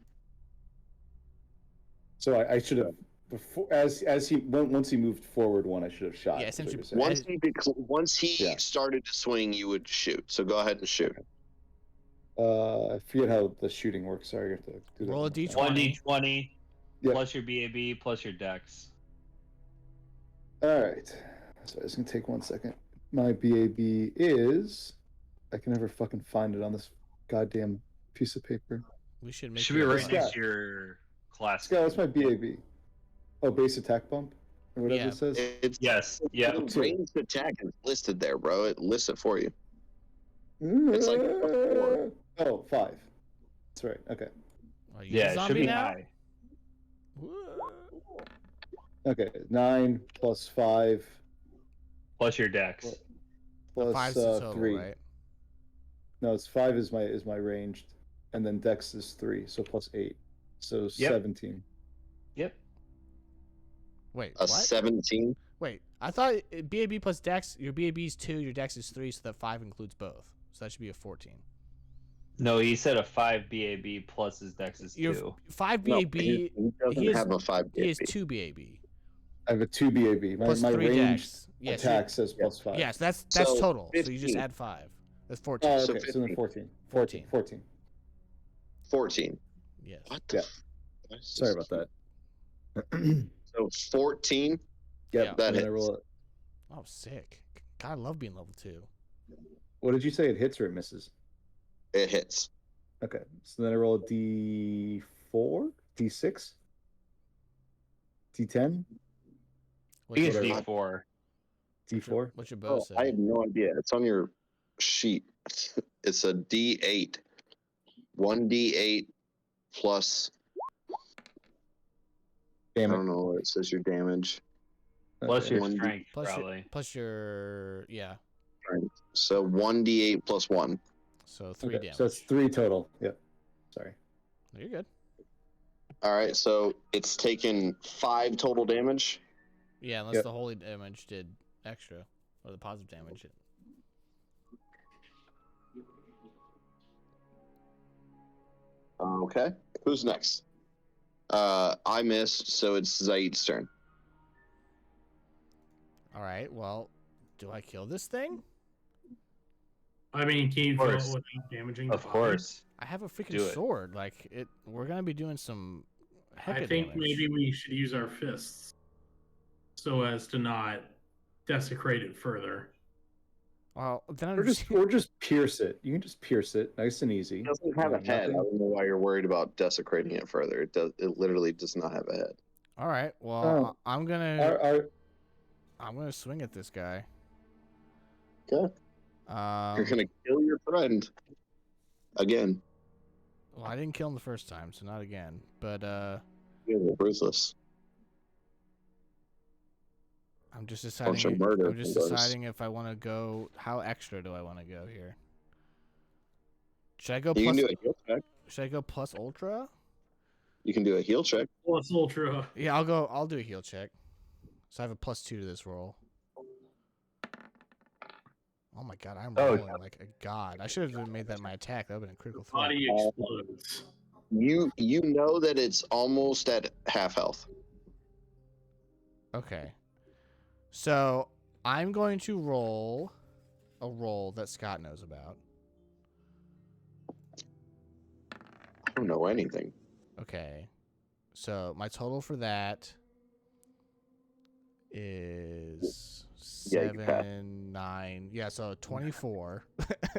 So I should have before once he moved forward one, I should have shot. Yeah, is what essentially, you're saying. Once he Yeah. started to swing, you would shoot. So go ahead and shoot. I forget how the shooting works. Sorry, you have to do that. Roll a one more D20. time. 1d20 Yep. plus your BAB plus your dex. All right. So it's gonna take 1 second. My BAB is. I can never fucking find it on this goddamn piece of paper. We should make Should be you a right Scott. next to your class. Scott, what's my BAB? Oh, base attack bump, or whatever Yeah. it says. It's Yeah. the ranged attack is listed there, bro. It lists it for you. It's like a 4. Oh, 5. That's right. Okay. Are you a Yeah, it should zombie be now? high. Whoa. Okay. 9 plus 5 Plus your dex. plus 5's the total, 3. right? No, it's 5 is my ranged, and then Dex is 3, so plus 8, so 17. Yep. Wait, A what? 17. Wait, I thought BAB plus Dex, your BAB is 2, your Dex is 3, so that 5 includes both. So that should be a 14. No, he said a 5 BAB plus his dex is Your 2. 5 No, BAB, he doesn't has- have a 5 he has BAB. 2 BAB. I have a 2 BAB. Plus My 3 ranged Dex. Yes, attack says plus 5. yes, that's So, total. So you just 15. add 5. That's 14. Oh, So okay. So then 14. 14. 14. 14. Yes. What the? Yeah. Sorry about that. So 14. Yeah. Yep. That and then I hits. roll it. Oh, sick. God, I love being level 2. What did you say? It hits or it misses? It hits. Okay. So then I roll a D4, D6, D10, I think it's Whatever. D4. D4. What's your bow Oh, say? I have no idea. It's on your sheet. It's a D8. 1D8 plus. I Damn it. don't know. It says your damage. Plus Okay. your 1D. strength, Plus probably. yeah. So 1D8 plus 1. So 3 Okay, damage. so it's 3 total. Yep. Sorry. No, you're good. All right. So it's taken 5 total damage. Yeah, unless Yep. the holy damage did extra, or the positive damage. Okay. Who's next? I missed, so it's Zaid's turn. All right. Well, do I kill this thing? I mean, can you Of kill it course. without damaging Of the body? course. I have a freaking Do it. sword. Like it, we're gonna be doing some. I hecka think damage. maybe we should use our fists so as to not desecrate it further. Well, then I'm Or just. just pierce it. You can just pierce it, nice and easy. It doesn't have a head. I Nothing. don't know why you're worried about desecrating it further. It does. It literally does not have a head. All right. Well, I'm gonna. Our I'm gonna swing at this guy. Okay. You're gonna kill your friend again. Well, I didn't kill him the first time, so not again. But You're ruthless. I'm just Bunch of deciding. murder I'm just those. deciding if I want to go. How extra do I want to go here? Should I go You plus? can do a heal check. Should I go plus ultra? You can do a heal check. Plus ultra. Yeah, I'll go. I'll do a heal check. So I have a +2 to this roll. Oh my god, I'm rolling like a god. I should have made that my attack. That would have been a critical threat. Body explodes. You know that it's almost at half health. Okay. So I'm going to roll a roll that Scott knows about. I don't know anything. Okay. So my total for that is Yeah, you passed. 7, 9. Yeah, so 24.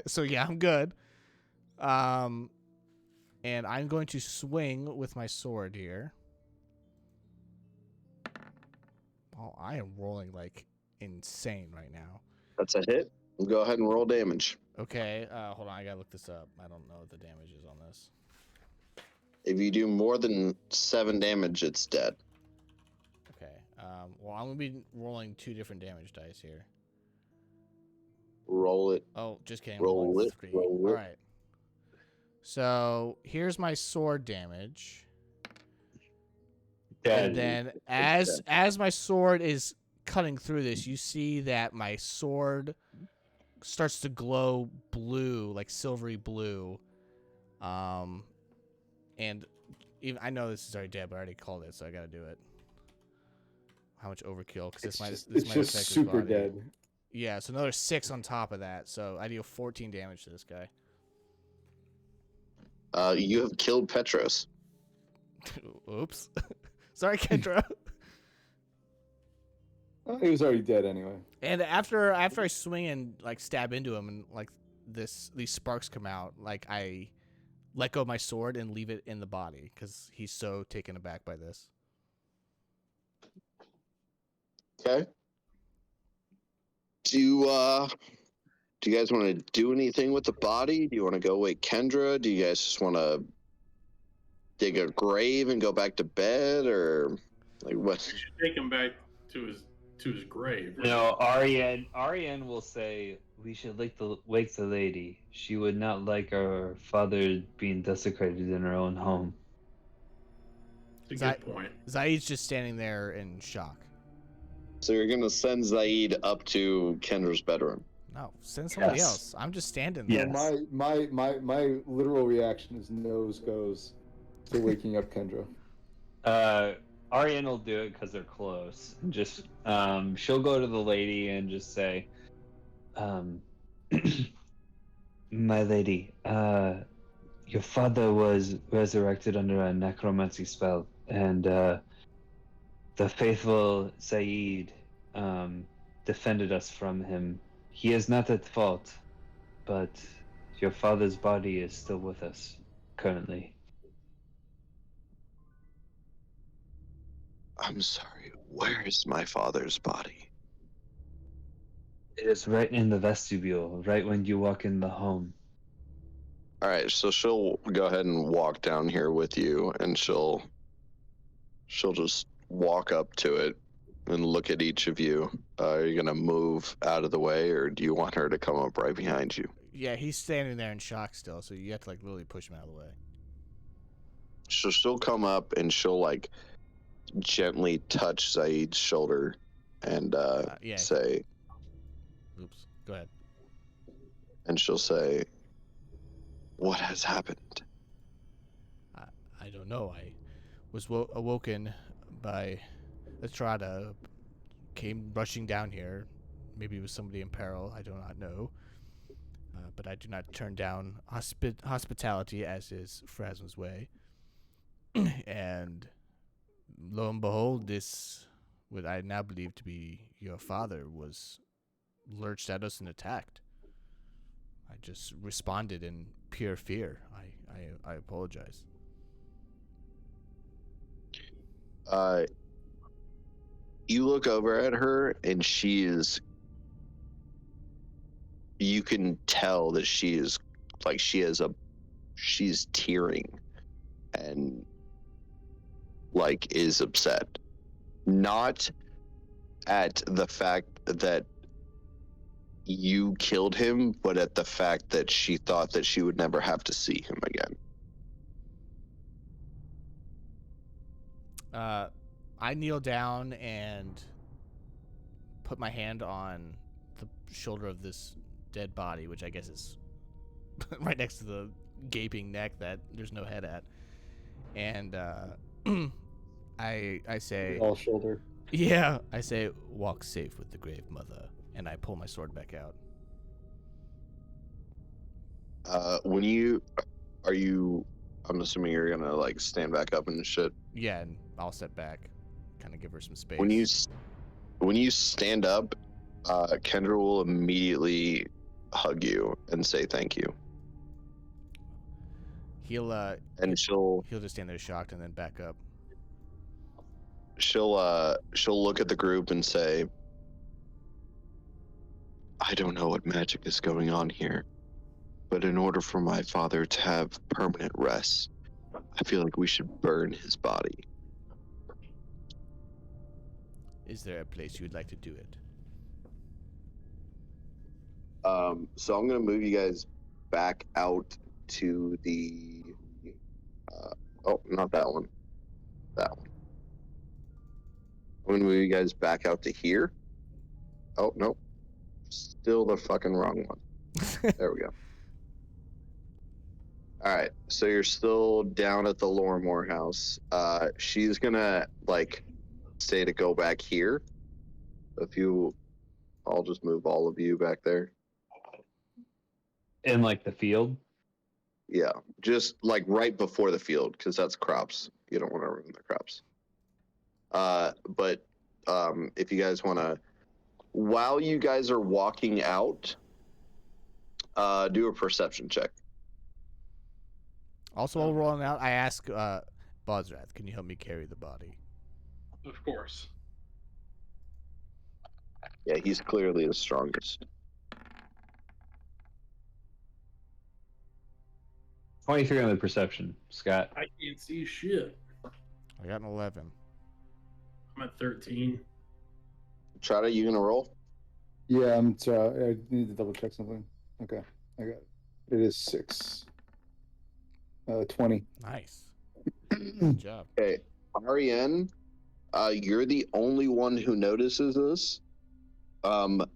So yeah, I'm good. And I'm going to swing with my sword here. Oh, I am rolling like insane right now. That's a hit. Go ahead and roll damage. Okay, hold on, I gotta look this up. I don't know what the damage is on this. If you do more than 7 damage, it's dead. Okay, well, I'm gonna be rolling 2 different damage dice here. Roll it. Oh, just kidding. Roll Rolling it, 3. roll All it. right. So here's my sword damage, and then as my sword is cutting through this, you see that my sword starts to glow blue, like silvery blue. And even I know this is already dead, but I already called it, so I gotta do it. How much overkill? Because this might just affect his super body. dead. Yeah, so another 6 on top of that. So I deal 14 damage to this guy. You have killed Petros. Oops. Sorry, Kendra. He was already dead anyway. And after I swing and like stab into him, and like these sparks come out, like I let go of my sword and leave it in the body because he's so taken aback by this. Okay. Do you guys want to do anything with the body? Do you want to go wake Kendra? Do you guys just want to dig a grave and go back to bed, or like what? We should take him back to his grave. Right? No, Ariane will say we should wake the lady. She would not like our father being desecrated in her own home. It's a good point. Zaid's just standing there in shock. So you're gonna send Zaid up to Kendra's bedroom? No, send somebody Yes. else. I'm just standing there. Yes. So my literal reaction is nose goes to waking up Kendra. Ariane will do it because they're close. Just she'll go to the lady and just say, "My lady, your father was resurrected under a necromancy spell, and the faithful Saeed defended us from him. He is not at fault, but your father's body is still with us currently." I'm sorry. Where is my father's body? It is right in the vestibule, right when you walk in the home. All right, so she'll go ahead and walk down here with you, and she'll just walk up to it and look at each of you. Are you gonna move out of the way, or do you want her to come up right behind you? Yeah, he's standing there in shock still, so you have to like literally push him out of the way. So she'll come up and she'll like gently touch Zaid's shoulder and Yeah. say, Oops. Go ahead. and she'll say, "What has happened?" I don't know. I was awoken by Estrada. Came rushing down here. Maybe it was somebody in peril. I do not know. But I do not turn down hospitality, as is Phrasma's way. And lo and behold, this, what I now believe to be your father, was lurched at us and attacked. I just responded in pure fear. I apologize. You look over at her, and you can tell that she's tearing and like is upset. Not at the fact that you killed him, but at the fact that she thought that she would never have to see him again. I kneel down and put my hand on the shoulder of this dead body, which I guess is right next to the gaping neck that there's no head at. And I say, All shoulder. yeah, I say, walk safe with the grave mother. And I pull my sword back out. I'm assuming you're gonna like stand back up and shit. Yeah, and I'll step back, kind of give her some space. When you stand up, Kendra will immediately hug you and say thank you. He'll And she'll just stand there shocked and then back up. she'll look at the group and say, I don't know what magic is going on here, but in order for my father to have permanent rest, I feel like we should burn his body. Is there a place you would like to do it? So I'm gonna move you guys back out to the not that one. That one. I'm gonna move you guys back out to here. Oh no. Still the fucking wrong one. There we go. Alright, so you're still down at the Lorimore house. She's gonna say to go back here. I'll just move all of you back there. In like the field. Yeah, just like right before the field, because that's crops. You don't want to ruin the crops. But if you guys want to, while you guys are walking out, do a perception check. Also, while we're rolling out, I ask Bozrath, can you help me carry the body? Of course. Yeah, he's clearly the strongest. 23 on the perception, Scott. I can't see shit. I got an 11. I'm at 13. Try to, you gonna roll? Yeah, I'm sorry. I need to double check something. Okay, I got it. It is 6. 20. Nice. Good job. Okay, Ariane, you're the only one who notices this. But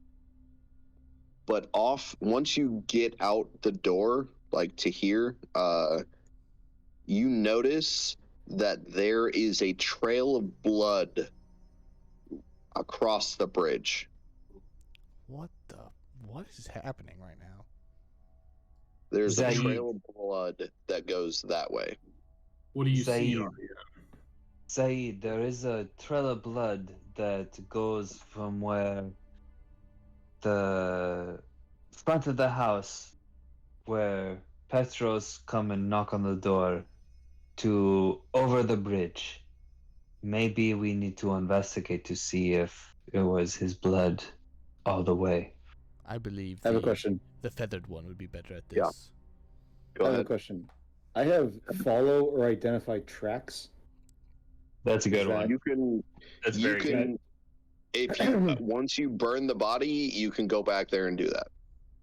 once you get out the door, like to here, you notice that there is a trail of blood across the bridge. What is happening right now? There's a Zaid. trail of blood that goes that way. What do you see? Zaid. Arya? Zaid, there is a trail of blood that goes from where the front of the house, where Petros come and knock on the door, to over the bridge. Maybe we need to investigate to see if it was his blood all the way. I believe I have a question. the feathered one would be better at this. Yeah. Go I have a ahead. question. I have follow or identify tracks. That's a good That- one. You can. That's You very good. can. If you once you burn the body, you can go back there and do that.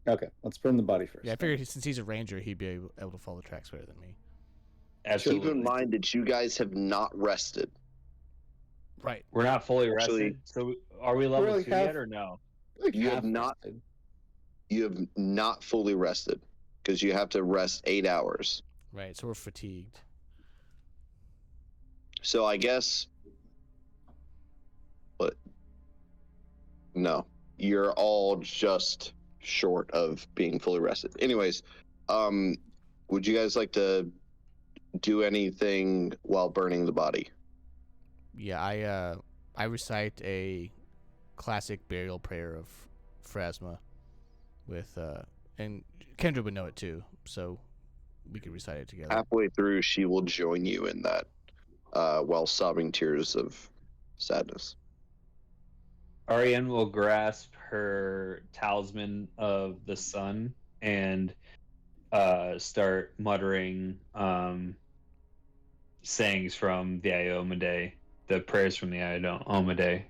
Okay, let's burn the body first. Yeah, I figured since he's a ranger, he'd be able to follow the tracks better than me. Absolutely. Keep in mind that you guys have not rested. Right. We're not fully Actually- rested. So are we level like 2 half- yet or no? Like You have half not- rested. You have not fully rested because you have to rest 8 hours. Right. So we're fatigued. So I guess, but no, you're all just short of being fully rested. Anyways, would you guys like to do anything while burning the body? Yeah, I recite a classic burial prayer of Phrasma with and Kendra would know it too, so we could recite it together. Halfway through, she will join you in that while sobbing tears of sadness. Ariane will grasp her talisman of the sun and start muttering sayings from the Iomedae, the prayers from the Iomedae,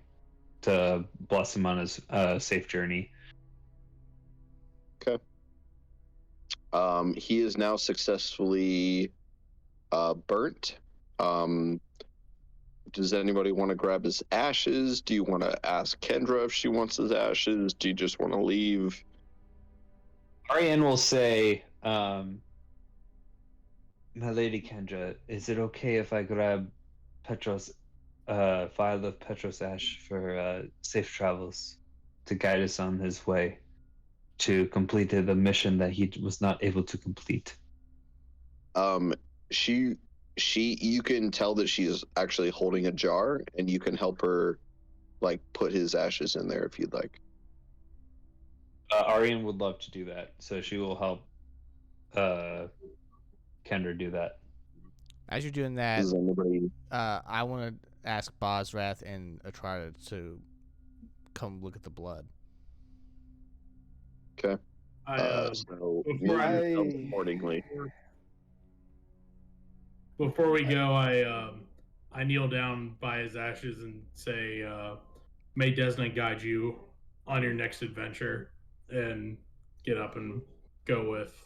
to bless him on his safe journey. He is now successfully burnt. Does anybody want to grab his ashes? Do you want to ask Kendra if she wants his ashes? Do you just want to leave? Ariane will say, My lady Kendra, is it okay if I grab Petros, vial of Petros ash for safe travels to guide us on his way to complete the mission that he was not able to complete? She you can tell that she is actually holding a jar, and you can help her, like, put his ashes in there if you'd like. Arian would love to do that, so she will help Kendra do that. As you're doing that, Does anybody? I want to ask Bosrath and Atrada to come look at the blood. Okay. So move yourself accordingly. Before we go, I kneel down by his ashes and say, "May Desna guide you on your next adventure," and get up and go with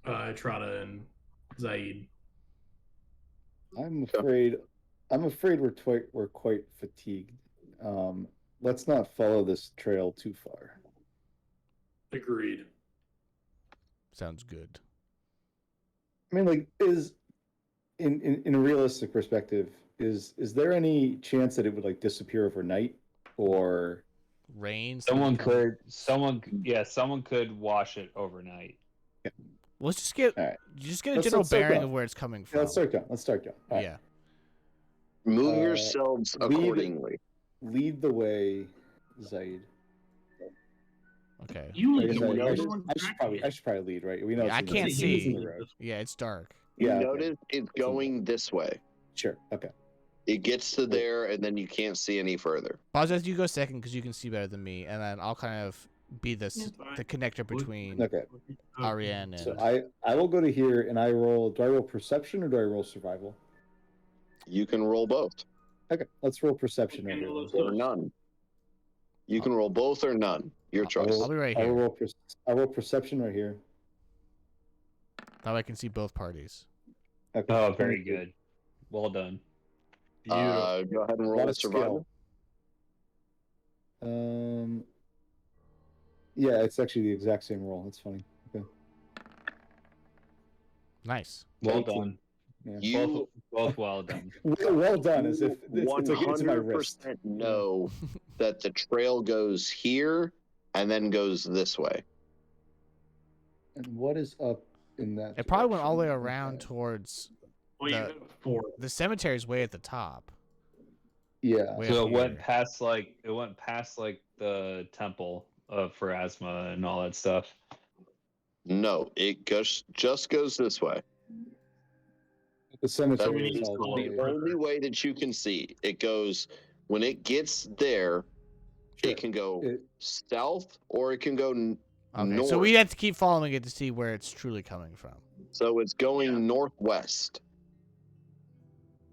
Trata and Zaid. I'm afraid we're quite fatigued. Let's not follow this trail too far. Agreed. Sounds good. I mean, like, is in a realistic perspective, is there any chance that it would like disappear overnight, or Rain. Someone could wash it overnight. Let's just get All right. just get a Let's general start bearing going. of where it's coming Yeah, from. let's start going. All right. Yeah. Move yourselves lead- accordingly. Lead the way, Zaid. Okay. You I, lead guess the way. I Everyone's should probably lead, right? We know Yeah, it's I can't it's see. in the road. Yeah, it's dark. You Yeah, okay. notice it's going this way. Sure. Okay. It gets to there, and then you can't see any further. Bosrath, you go second because you can see better than me, and then I'll kind of be the connector between Okay. Ariane and. So I will go to here and I roll. Do I roll perception or do I roll survival? You can roll both, Okay, let's roll perception right here. or none. You can roll both or none. Your choice. I'll be right I here. will roll perception right here. Now I can see both parties. Okay. Oh, very good. Well done. Go ahead and roll a survival. Yeah, it's actually the exact same roll. That's funny. Okay. Nice. Well 18. done. Yeah. You Both well done. Well done. As if it's like it's in my 100% wrist. know that the trail goes here and then goes this way. And what is up in that? It probably went all the way direction? around Okay. towards Well, you the- have 4. the cemetery's way at the top. Yeah. Way So up it went here. past the temple of Pharasma and all that stuff. No, it just goes this way. The cemetery That is is all the all way. the only way that you can see. It goes, when it gets there, Sure. it can go It- south or it can go Okay, north. so we have to keep following it to see where it's truly coming from. So it's going northwest.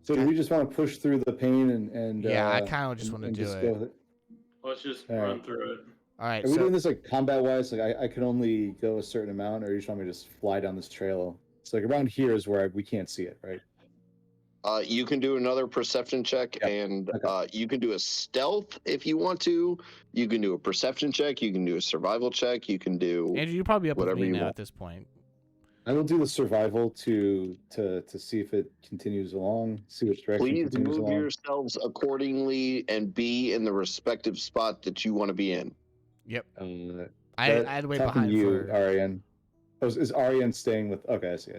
So do we just want to push through the pain and Yeah, I kind of just want to and do just it. go with it? Let's just All run right. through it. All right, Are we so doing this like combat wise? Like I can only go a certain amount, or you just want me to just fly down this trail? So like around here is where we can't see it, right? You can do another perception check, Yep. and Okay. you can do a stealth if you want to. You can do a perception check. You can do a survival check. You can do. Andrew, you're probably up with whatever me you now want. at this point. I will do the survival to see if it continues along, see which direction it Please continues move along. yourselves accordingly and be in the respective spot that you want to be in. Yep. That- I had to wait talking behind to you, for. Ariane. Oh, is Ariane staying with? Okay, I see.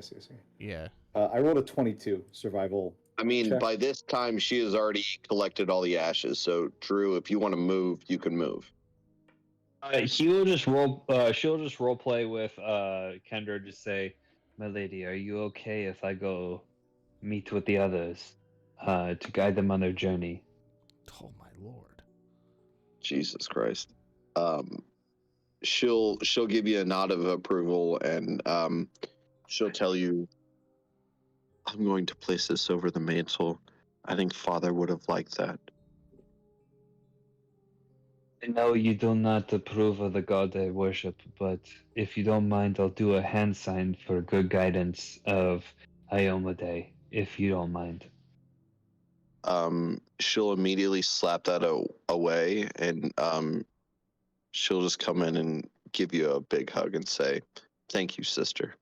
Yeah. I rolled a 22 survival. I mean, Check. by this time, she has already collected all the ashes. So, Drew, if you want to move, you can move. He will just roll. She'll just role play with Kendra. Just say, "My lady, are you okay if I go meet with the others to guide them on their journey?" Oh my lord. Jesus Christ. She'll give you a nod of approval, and she'll tell you, "I'm going to place this over the mantle. I think Father would have liked that." I know you do not approve of the god I worship, but if you don't mind, I'll do a hand sign for good guidance of Ioma Day, if you don't mind. She'll immediately slap that away, and she'll just come in and give you a big hug and say, "Thank you, sister."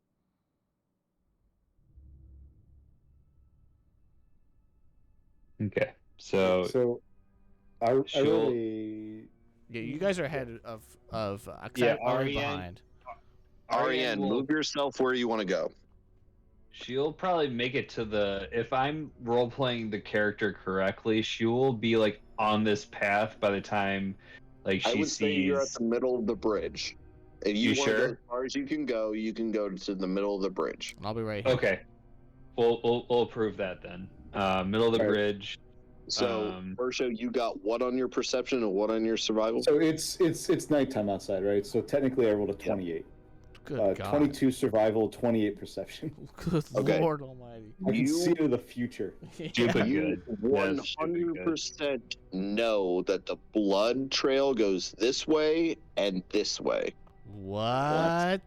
Okay, so I she'll- really Yeah, you guys are ahead of. 'Cause Yeah, I'm already Ariane- behind. Ariane, will- move yourself where you want to go. She'll probably make it to the. If I'm role playing the character correctly, she will be like on this path by the time, like I she would say you're at sees. the middle of the bridge. If you You want to go sure? as far as you can go to the middle of the bridge. And I'll be right here. Okay, we'll approve that then. Middle of the Alright. bridge. So, Ursho, you got what on your perception and what on your survival? So it's nighttime outside, right? So technically, I rolled a 28. Good God. 22 survival, 28 perception. Good Okay. Lord Almighty. I can You- see to the future. Stupid You good. 100% know that the blood trail goes this way and this way. What?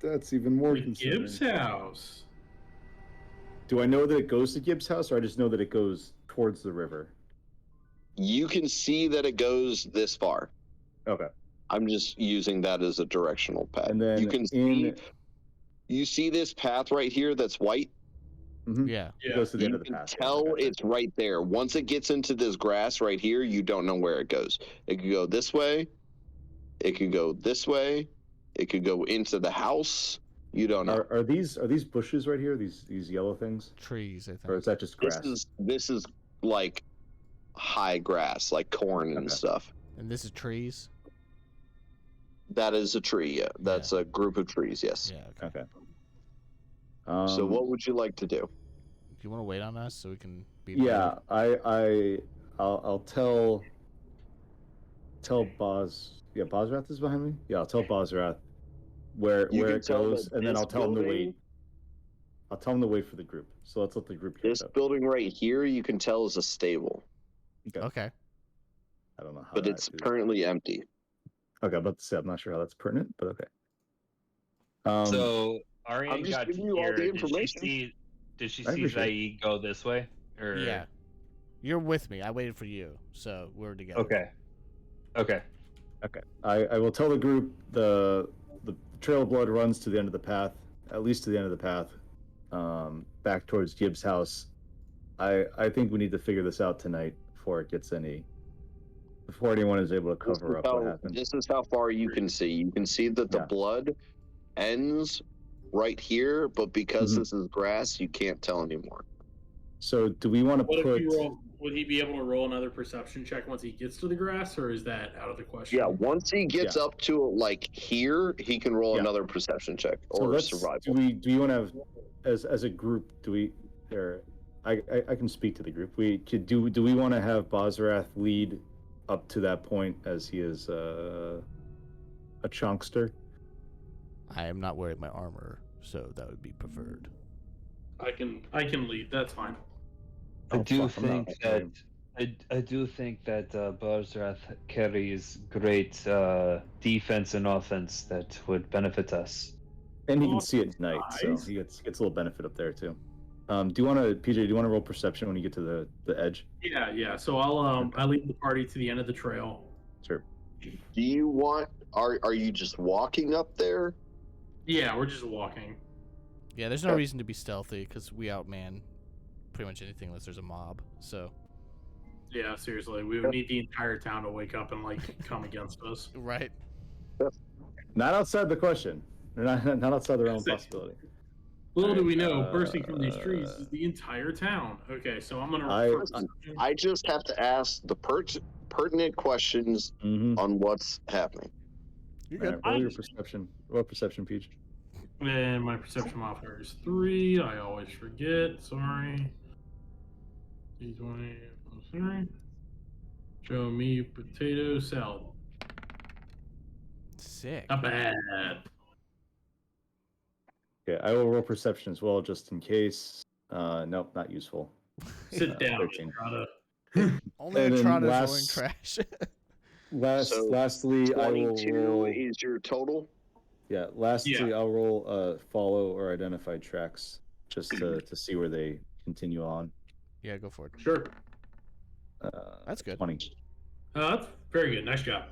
That's even more The concerning. Gibbs house. Do I know that it goes to Gibbs' house, or I just know that it goes towards the river? You can see that it goes this far. Okay. I'm just using that as a directional path. And then you can see this path right here that's white. Yeah. It goes to the end You of the can path. tell Okay. it's right there. Once it gets into this grass right here, you don't know where it goes. It could go this way. It could go this way. It could go into the house. You don't know. Are these bushes right here? These yellow things, Trees, I think. or is that just grass? This is like high grass, like corn and Okay. stuff. And this is trees? That is a tree. Yeah, that's a group of trees. Yes. Yeah, okay. Okay. So what would you like to do? Do you want to wait on us so we can be Yeah, I'll tell Boz. Yeah, Bozrath is behind me. Yeah, I'll tell Bozrath where You can it tell goes, that and then this I'll tell him to building- wait. I'll tell him to wait for the group. So let's let the group catch This up. building right here, you can tell is a stable, Okay. I don't know how. but that it's is- currently empty. Okay, I'm about to say I'm not sure how that's pertinent, but okay. So Ariane just got to giving you all here. the information. Did she I see appreciate Zaid go this way? Or Yeah. You're with me. I waited for you, so we're together. Okay. Okay. Okay. I will tell the group the trail of blood runs to the end of the path, at least to the end of the path, back towards Gibbs' house. I think we need to figure this out tonight before anyone is able to cover up what happened. This is how far you can see. You can see that the Yeah. blood ends right here, but because Mhm. this is grass, you can't tell anymore. So do we want to What put? if you roll? Would he be able to roll another perception check once he gets to the grass, or is that out of the question? Yeah, once he gets up to like here, he can roll Yeah. another perception check So or let's. survival. Do you want to have as a group? Do we? Or I can speak to the group. Do we want to have Bozrath lead up to that point as he is a chunkster? I am not wearing my armor, so that would be preferred. I can lead. That's fine. I Oh, do fuck, I'm not think that I do think that Bozrath carries great defense and offense that would benefit us. And he can see it at night, so Nice. he gets a little benefit up there too. Do you want to, PJ? Do you want to roll perception when you get to the edge? Yeah. So I lead the party to the end of the trail. Sure. Do you want? Are you just walking up there? Yeah, we're just walking. Yeah, there's no reason to be stealthy because we outman pretty much anything unless there's a mob. So Yeah, seriously, we would need the entire town to wake up and like come against us. right. Not outside the question. They're not outside their own That's it. possibility. Little do we know, bursting from these trees is the entire town. Okay, so I'm gonna. I just have to ask the pertinent questions Mm-hmm. on what's happening. You're All good. right, roll your perception. Roll perception, Peach. And my perception modifier is 3. I always forget. Sorry. D20 plus 3. Show me potato salad. Sick. Not bad. Okay, I will roll perception as well, just in case. Nope, not useful. Sit down, 13. Strata. Only and a then Trotta's rolling last- trash. Lastly, I will 22 roll. is your total. Yeah, lastly, Yeah. I'll roll follow or identified tracks just to see where they continue on. Yeah, go for it. Sure. That's good. 20. That's very good. Nice job.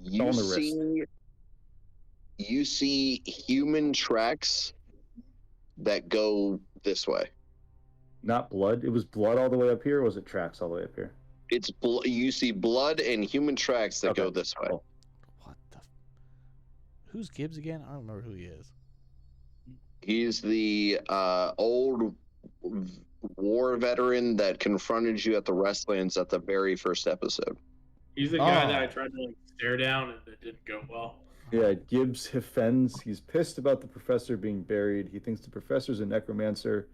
You on the wrist. see human tracks that go this way. Not blood. It was blood all the way up here, or was it tracks all the way up here? It's you see blood and human tracks that Okay. go this way. Cool. What the? Who's Gibbs again? I don't remember who he is. He's the old war veteran that confronted you at the Westlands at the very first episode. He's the guy that I Oh. tried to stare down and it didn't go well. Yeah, Gibbs Hiffens. He's pissed about the professor being buried. He thinks the professor's a necromancer,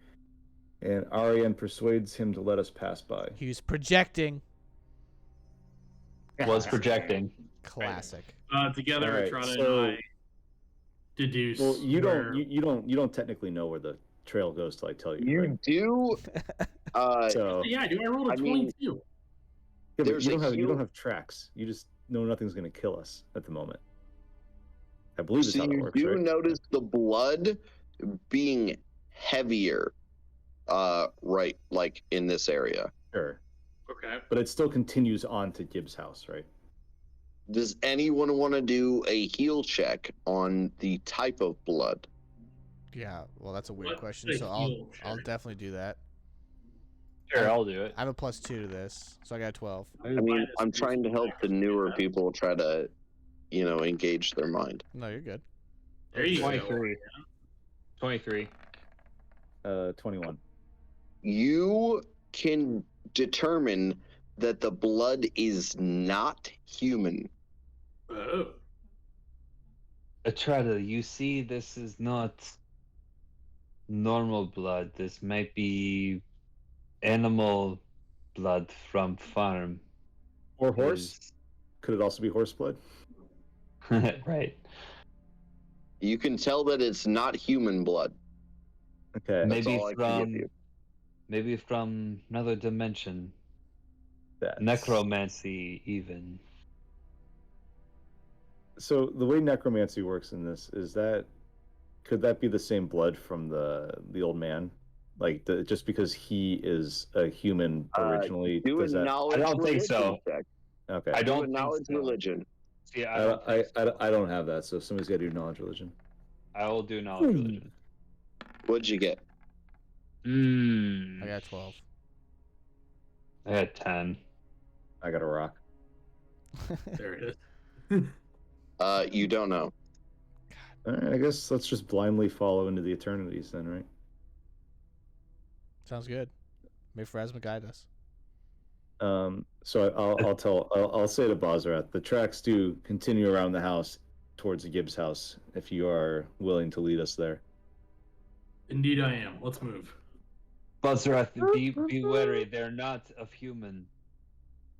and Arian persuades him to let us pass by. He was projecting. Was projecting. Classic. Together, Alright, Trana so- and I deduce. Well, you where- don't technically know where the trail goes till I tell you. You right? do. So Yeah, I rolled a I mean, 22. yeah, but there's you a don't have you huge- don't have tracks. You just know nothing's going to kill us at the moment. I believe it's So how it you works, do right? notice the blood being heavier, right, like in this area. Sure, Okay. but it still continues on to Gibbs' house, right? Does anyone want to do a heal check on the type of blood? Yeah. Well, that's a weird What's question. the So heal I'll check? definitely do that. Sure, I'll do it. I have a +2 to this, so I got a 12. I mean, Minus I'm trying to help the newer Yeah. people try to, engage their mind. No, you're good. There you go. 23. 23. 21. You can determine that the blood is not human. Oh. Atrada, you see, this is not normal blood. This might be animal blood from farm. Or horse? Could it also be horse blood? Right. You can tell that it's not human blood. Okay. Maybe all I can give from you. maybe from another dimension. That's- Necromancy, even. So the way necromancy works in this is that could that be the same blood from the old man? Like just because he is a human originally, Do a does that? knowledge I don't think religion so. check. Okay. I Do a don't think knowledge so. religion. See, I don't. think so. I don't have that, so somebody's got to do knowledge religion. I will do knowledge religion. What'd you get? I got 12. I had 10. I got a rock. There it is. You don't know. All right, I guess let's just blindly follow into the eternities then, right? Sounds good. May Phrasma guide us. So I'll say to Bozrath, the tracks do continue around the house towards the Gibbs house if you are willing to lead us there. Indeed, I am. Let's move. Buzzrath, be wary. They're not of human.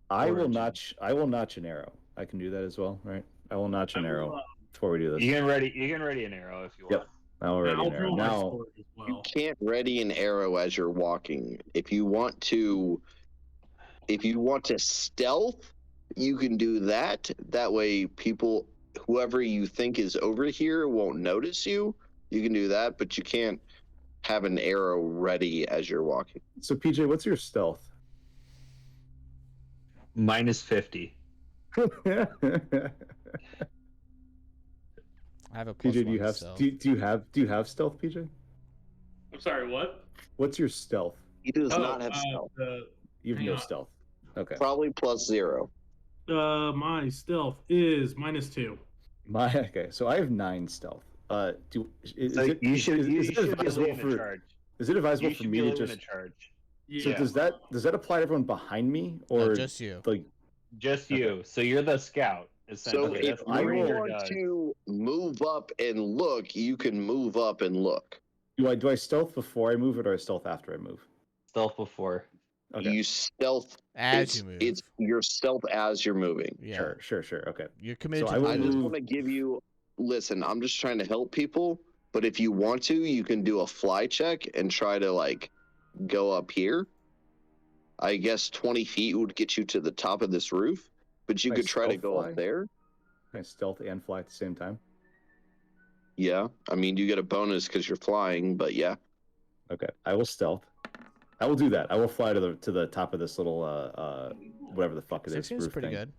I will Origin. notch an arrow. I can do that as well, right? I will notch an I will, arrow before we do this. You can ready an arrow if you Yep. want. I'll ready I'll an arrow. draw my Now, sword as You well. can't ready an arrow as you're walking. If you want to stealth, you can do that. That way people, whoever you think is over here, won't notice you. You can do that, but you can't have an arrow ready as you're walking. so PJ, what's your stealth? Minus 50. I have a PJ, +1 do you have stealth. do you have stealth, PJ? I'm sorry, what? What's your stealth? He does not have stealth. You have Hang no on. stealth. Okay. Probably +0. My stealth is -2. Okay, so I have 9 stealth. Is So it you should is be it advisable leading the for charge. is it advisable You for should me be to leading just the charge. Yeah. so does that apply to everyone behind me or No, just you. like Just you. So you're the scout. So Essentially, if that's I what you the will- ranger want does. to move up and look, you can move up and look. do I stealth before I move or do I stealth after I move? Stealth before. Okay. You stealth As you move. It's your stealth as you're moving. yeah. Sure. Okay. You're committed So to I will I the just move- want to give you. Listen, I'm just trying to help people. But if you want to, you can do a fly check and try to go up here. I guess 20 feet would get you to the top of this roof, but you Can I could try to stealth go fly? up there. Can I stealth and fly at the same time? Yeah, I mean you get a bonus because you're flying, but yeah. Okay. I will stealth. I will do that. I will fly to the top of this little whatever the fuck it is. 16 is roof pretty thing. good.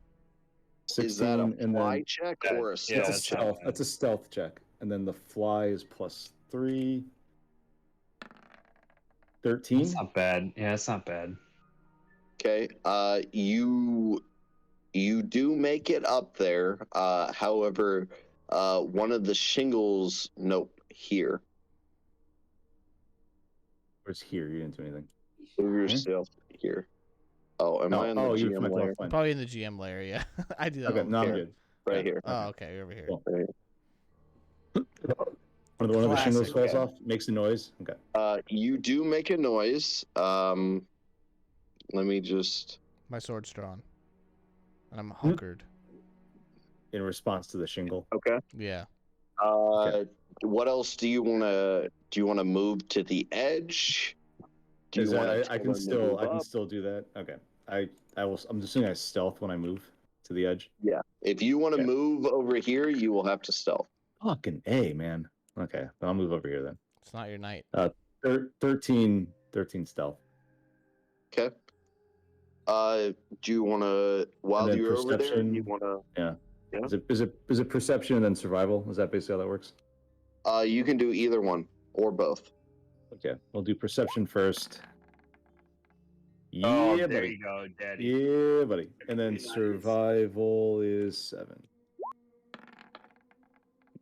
16 Is that a and fly then check Yeah, or a yeah, it's a stealth that's check? stealth. not That's a stealth check, and then the fly is +3. 13. It's not bad. Yeah, it's not bad. Okay. You do make it up there. However, one of the shingles, nope, here. Where's here? You didn't do anything. Move yourself here. Oh, am I in the you're GM fine, layer? fine. Probably in the GM layer, yeah. I do that Okay, all the no, I'm time. good. Right Yeah. here. Oh, okay, you're over here. Cool. Right here. One of the shingles Classic. falls off, makes a noise. Okay. You do make a noise. Let me just. My sword's drawn. And I'm hunkered. In response to the shingle. Okay. Yeah. Okay. What else do you want to? Do you want to move to the edge? Do you want to? I can still do that. Okay. I'm just doing a stealth when I move to the edge. Yeah. If you want to move over here, you will have to stealth. Fucking A, man. Okay, I'll move over here then. It's not your night. 13 stealth. Okay. Do you want to? While you're over there, you want to? Yeah. Yeah. Is it perception and then survival? Is that basically how that works? You can do either one or both. Okay, we'll do perception first. Yeah, Oh, buddy. there you go, Daddy. Yeah, buddy. And then Nice. survival is 7.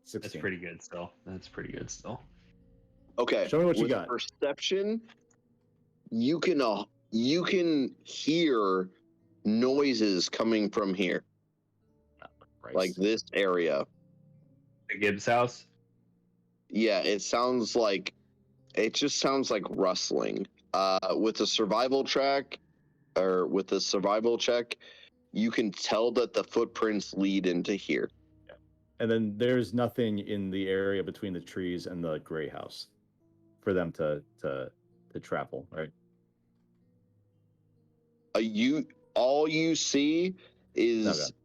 16. That's pretty good still. Okay. Show me what you with got. Perception. You can hear noises coming from here, Christ. like this area. The Gibbs house. Yeah, it just sounds like rustling. With the survival check, you can tell that the footprints lead into here. And then there's nothing in the area between the trees and the gray house for them to travel, right? All you see is Okay.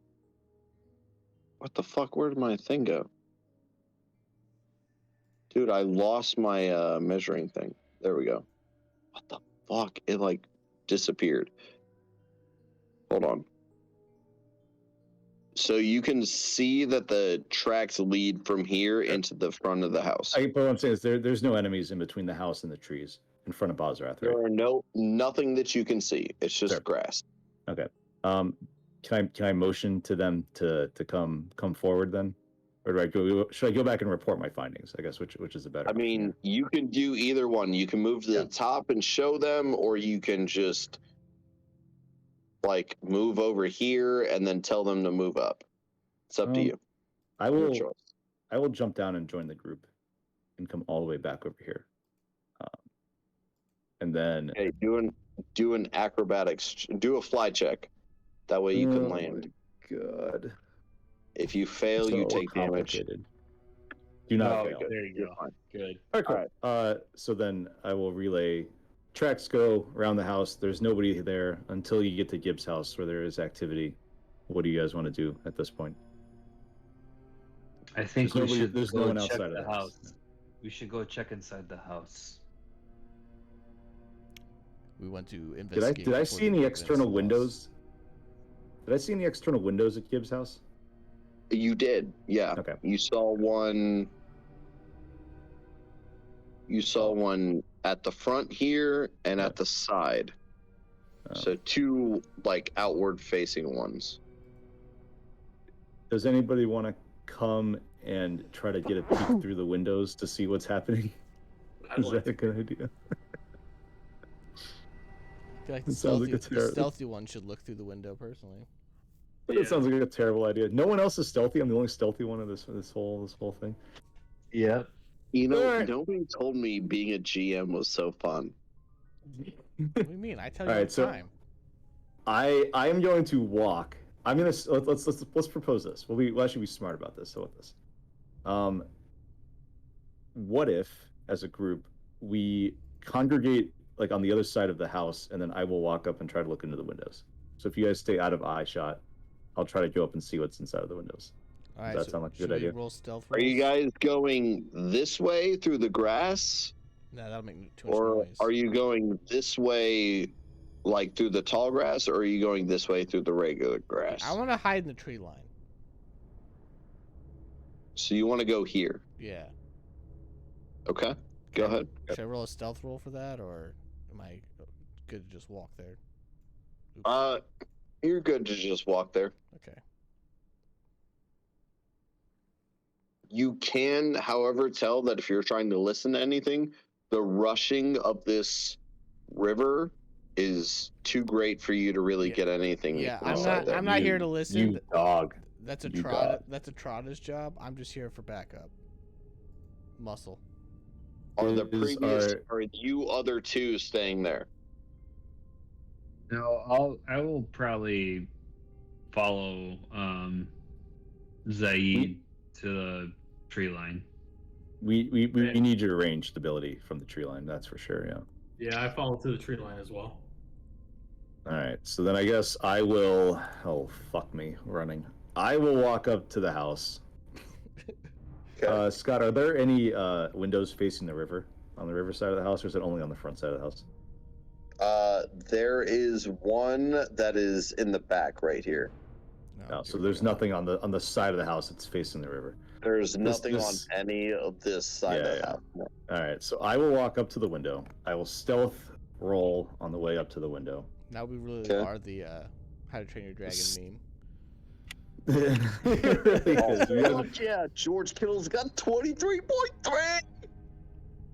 What the fuck? Where did my thing go? Dude, I lost my measuring thing. There we go. What the fuck? It like disappeared. Hold on. So you can see that the tracks lead from here into the front of the house. But what I'm saying is there's no enemies in between the house and the trees in front of Bozrath, There right? are nothing that you can see. It's just Sure. grass. Okay. Can I motion to them to come forward then? Or should I go back and report my findings? I guess which is the better I mean, you can do either one. You can move to the top and show them, or you can just like move over here and then tell them to move up. It's up to you. I Your will choice. I will jump down and join the group and come all the way back over here. And then Okay, do an acrobatics. Do a fly check. That way you can land. God. If you fail, you So take damage. complicated. Do not Oh, fail. there you You're go. fine. Good. All right, cool. So then I will relay. Tracks go around the house. There's nobody there until you get to Gibbs' house where there is activity. What do you guys want to do at this point? I think There's we should there's go no one check outside of the the house. We should go check inside the house. We went to Did investigate. I before see the any big external events. windows? Did I see any external windows at Gibbs' house? You did, yeah. Okay. You saw one. You saw one at the front here and at the side. Oh. So two like outward facing ones. Does anybody want to come and try to get a peek through the windows to see what's happening? Is that a good idea? I feel like the It sounds like stealthy, a terror- the stealthy one should look through the window personally. It sounds like a terrible idea. No one else is stealthy. I'm the only stealthy one of this whole thing. Yep. You know, Alright. nobody told me being a GM was so fun. What do you mean? I tell you All all right, the so- time. I am going to walk. I'm gonna let's propose this. We'll actually be smart about this. So with this, what if as a group we congregate like on the other side of the house, and then I will walk up and try to look into the windows. So if you guys stay out of eye shot, I'll try to go up and see what's inside of the windows. All right, that sound like a good should we idea? roll stealth Are you rolls? guys going this way through the grass? No, that'll make too much Or noise. are you going this way like through the tall grass, or are you going this way through the regular grass? I want to hide in the tree line. So you want to go here. Yeah. Okay. Go Okay. ahead. Should I roll a stealth roll for that, or am I good to just walk there? Oops. You're good to just walk there. Okay. You can, however, tell that if you're trying to listen to anything, the rushing of this river is too great for you to really get anything. Yeah, inside there. I'm not here to listen. You dog. That's a You trot. dog. That's a Trotta's job. I'm just here for backup. Muscle. Are the Is previous? our- Are you other two staying there? No, I will probably follow Zaid to the tree line. We need your range stability from the tree line. That's for sure. Yeah. Yeah, I follow to the tree line as well. All right. So then I guess I will. Oh fuck me, running. I will walk up to the house. Okay. Scott, are there any windows facing the river on the river side of the house, or is it only on the front side of the house? There is one that is in the back right here. No, so there's nothing on the side of the house that's facing the river. There's nothing this- on any of this side of the Yeah. house. No. All right, so I will walk up to the window. I will stealth roll on the way up to the window. Now we really Okay. are the How to Train Your Dragon meme. It really Oh, is. You guys- fuck yeah, George Kittle's got 23.3.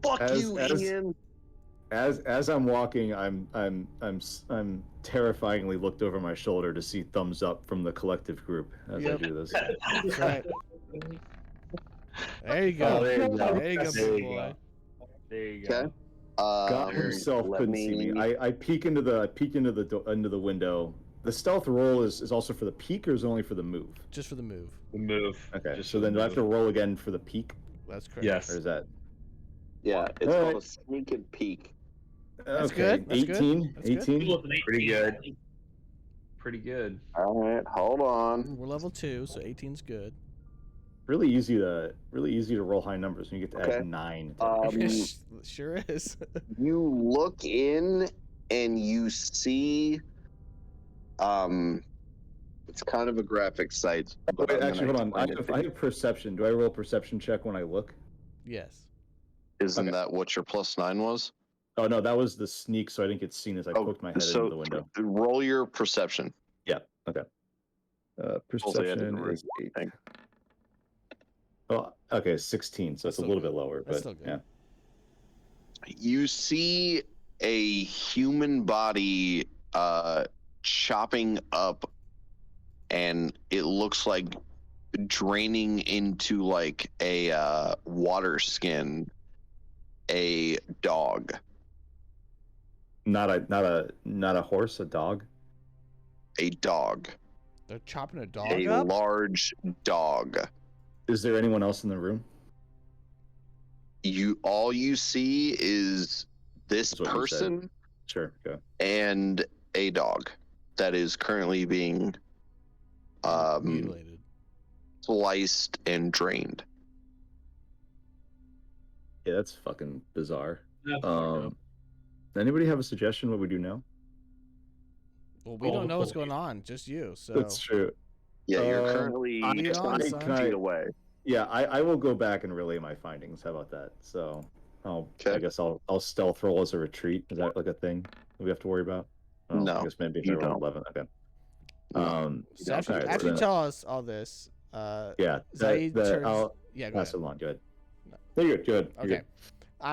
Fuck As- you, as- Ian. As I'm walking, I'm terrifyingly looked over my shoulder to see thumbs up from the collective group as Yep. I do this. That's right. There you go. Oh, there you go. There you go, There big you boy. go. There you go. Okay. God himself let couldn't see me. I peek into the window. The stealth roll is also for the peek, or is it only for the move? Just for the move. The move. Okay, Just so the then do I have to move. roll again for the peek, That's correct. Yes. or is that Yeah, it's All called right. a sneak and peek. That's okay? good, that's good, 18, that's good. 18. With an 18. Pretty good. Pretty good. All right, hold on. We're level 2, so 18's good. Really easy to roll high numbers when you get to Okay. add 9. Sure is. You look in and you see, it's kind of a graphic site. but Wait, I'm actually, gonna hold on. explain it to I you. have perception. Do I roll a perception check when I look? Yes. Isn't okay. that what your +9 was? Oh no, that was the sneak, so I didn't get seen as I poked my head into the window. Roll your perception. Yeah. Okay. Perception roll is 8. anything. Oh, okay, 16. So That's it's a still little good. bit lower, That's but still good. yeah. You see a human body chopping up, and it looks like draining into like a water skin a dog. Not a horse, a dog. A dog. They're chopping a dog A up? large dog. Is there anyone else in the room? All you see is this That's what you said. person Sure. Go. and a dog that is currently being Mutilated. sliced and drained. Yeah, that's fucking bizarre. That's fucked up. Anybody have a suggestion what we do now? Well, we Oh, don't know what's holy- going on. Just you. So That's true. Yeah, you're Um, currently I- 20 I- feet can I- away. Yeah, I will go back and relay my findings. How about that? So, I Okay. guess I'll stealth roll as a retreat. Is that like a thing we have to worry about? Oh, No, I guess maybe if you I roll don't. 11. Okay. No. So after, alright, after so you then- tell us all this, yeah, Zaid turns. I'll Yeah, go pass ahead. it along. Go ahead. No. No, you're good. Good. You're Okay.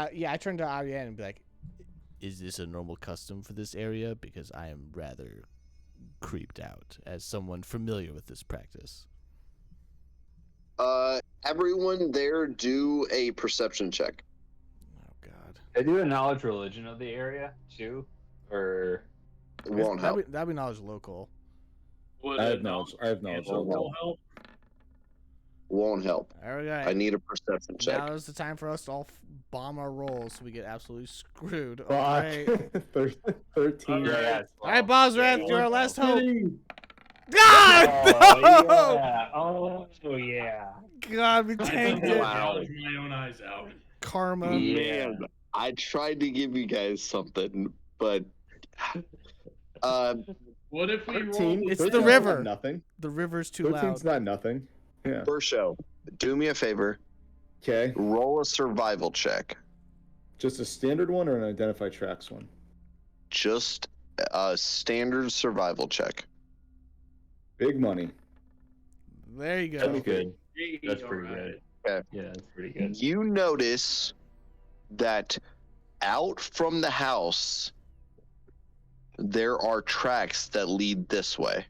good. Yeah, I turn to Ariane and be like, "Is this a normal custom for this area? Because I am rather creeped out as someone familiar with this practice." Everyone there do a perception check. Oh God. I do a knowledge religion of the area too, or It won't help. That'd be knowledge local. Would I a have knowledge. I have knowledge. cancel roll help? Won't help. All right. I need a perception check. Now is the time for us to all bomb our rolls so we get absolutely screwed. All Fuck. right. 13. Yeah, All right, Bosrath, you're our last hope. Kidding. God! Oh yeah! Oh yeah! God, we I took tanked my it. my own eyes out. Karma. Yeah. Man, I tried to give you guys something, but What if we 13. roll? It's the 13 's river. not Nothing. The river's too 13's loud. not nothing. Yeah. Bersho, do me a favor. Okay. Roll a survival check. Just a standard one or an identify tracks one? Just a standard survival check. Big money. There you That'd go. be good. That's pretty Alright. good. Yeah, that's pretty good. You notice that out from the house, there are tracks that lead this way.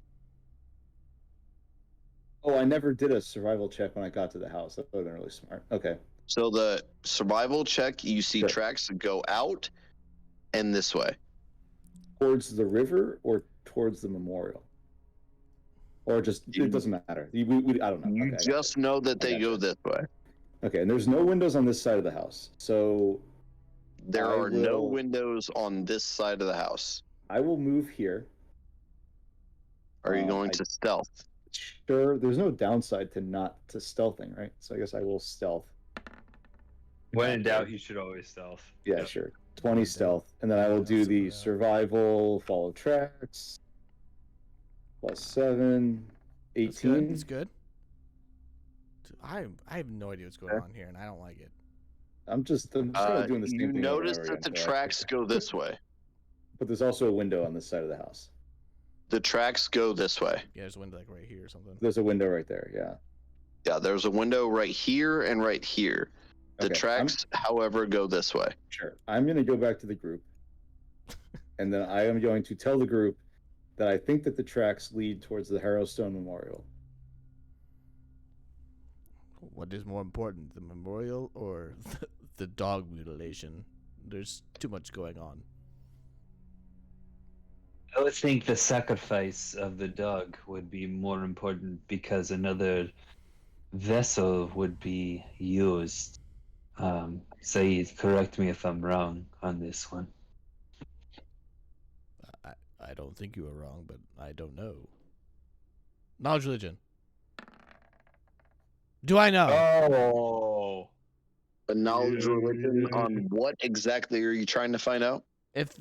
Oh, I never did a survival check when I got to the house. That would have been really smart. Okay. So the survival check, you see Sure. tracks that go out and this way. Towards the river or towards the memorial? Or just, it doesn't matter. I don't know. You Okay, just know that they go this way. Okay, and there's no windows on this side of the house. So There I are no will- windows on this side of the house. I will move here. Are you going to stealth? Sure, there's no downside to stealthing, right? So I guess I will stealth. When in doubt, you should always stealth. Yeah, sure. 20 stealth. And then I will do the survival, follow tracks. +7, 18. That's good. I have no idea what's going on here, and I don't like it. I'm just kind of doing the same You thing. notice that the tracks go this way. But there's also a window on this side of the house. The tracks go this way. Yeah, there's a window like right here or something. There's a window right there, yeah. Yeah, there's a window right here and right here. The Okay, tracks, however, go this way. Sure. I'm going to go back to the group. And then I am going to tell the group that I think that the tracks lead towards the Harrowstone Memorial. What is more important, the memorial or the dog mutilation? There's too much going on. I would think the sacrifice of the dog would be more important because another vessel would be used. Saeed, correct me if I'm wrong on this one. I don't think you are wrong, but I don't know. Knowledge religion. Do I know? Oh. A knowledge religion on what exactly are you trying to find out? If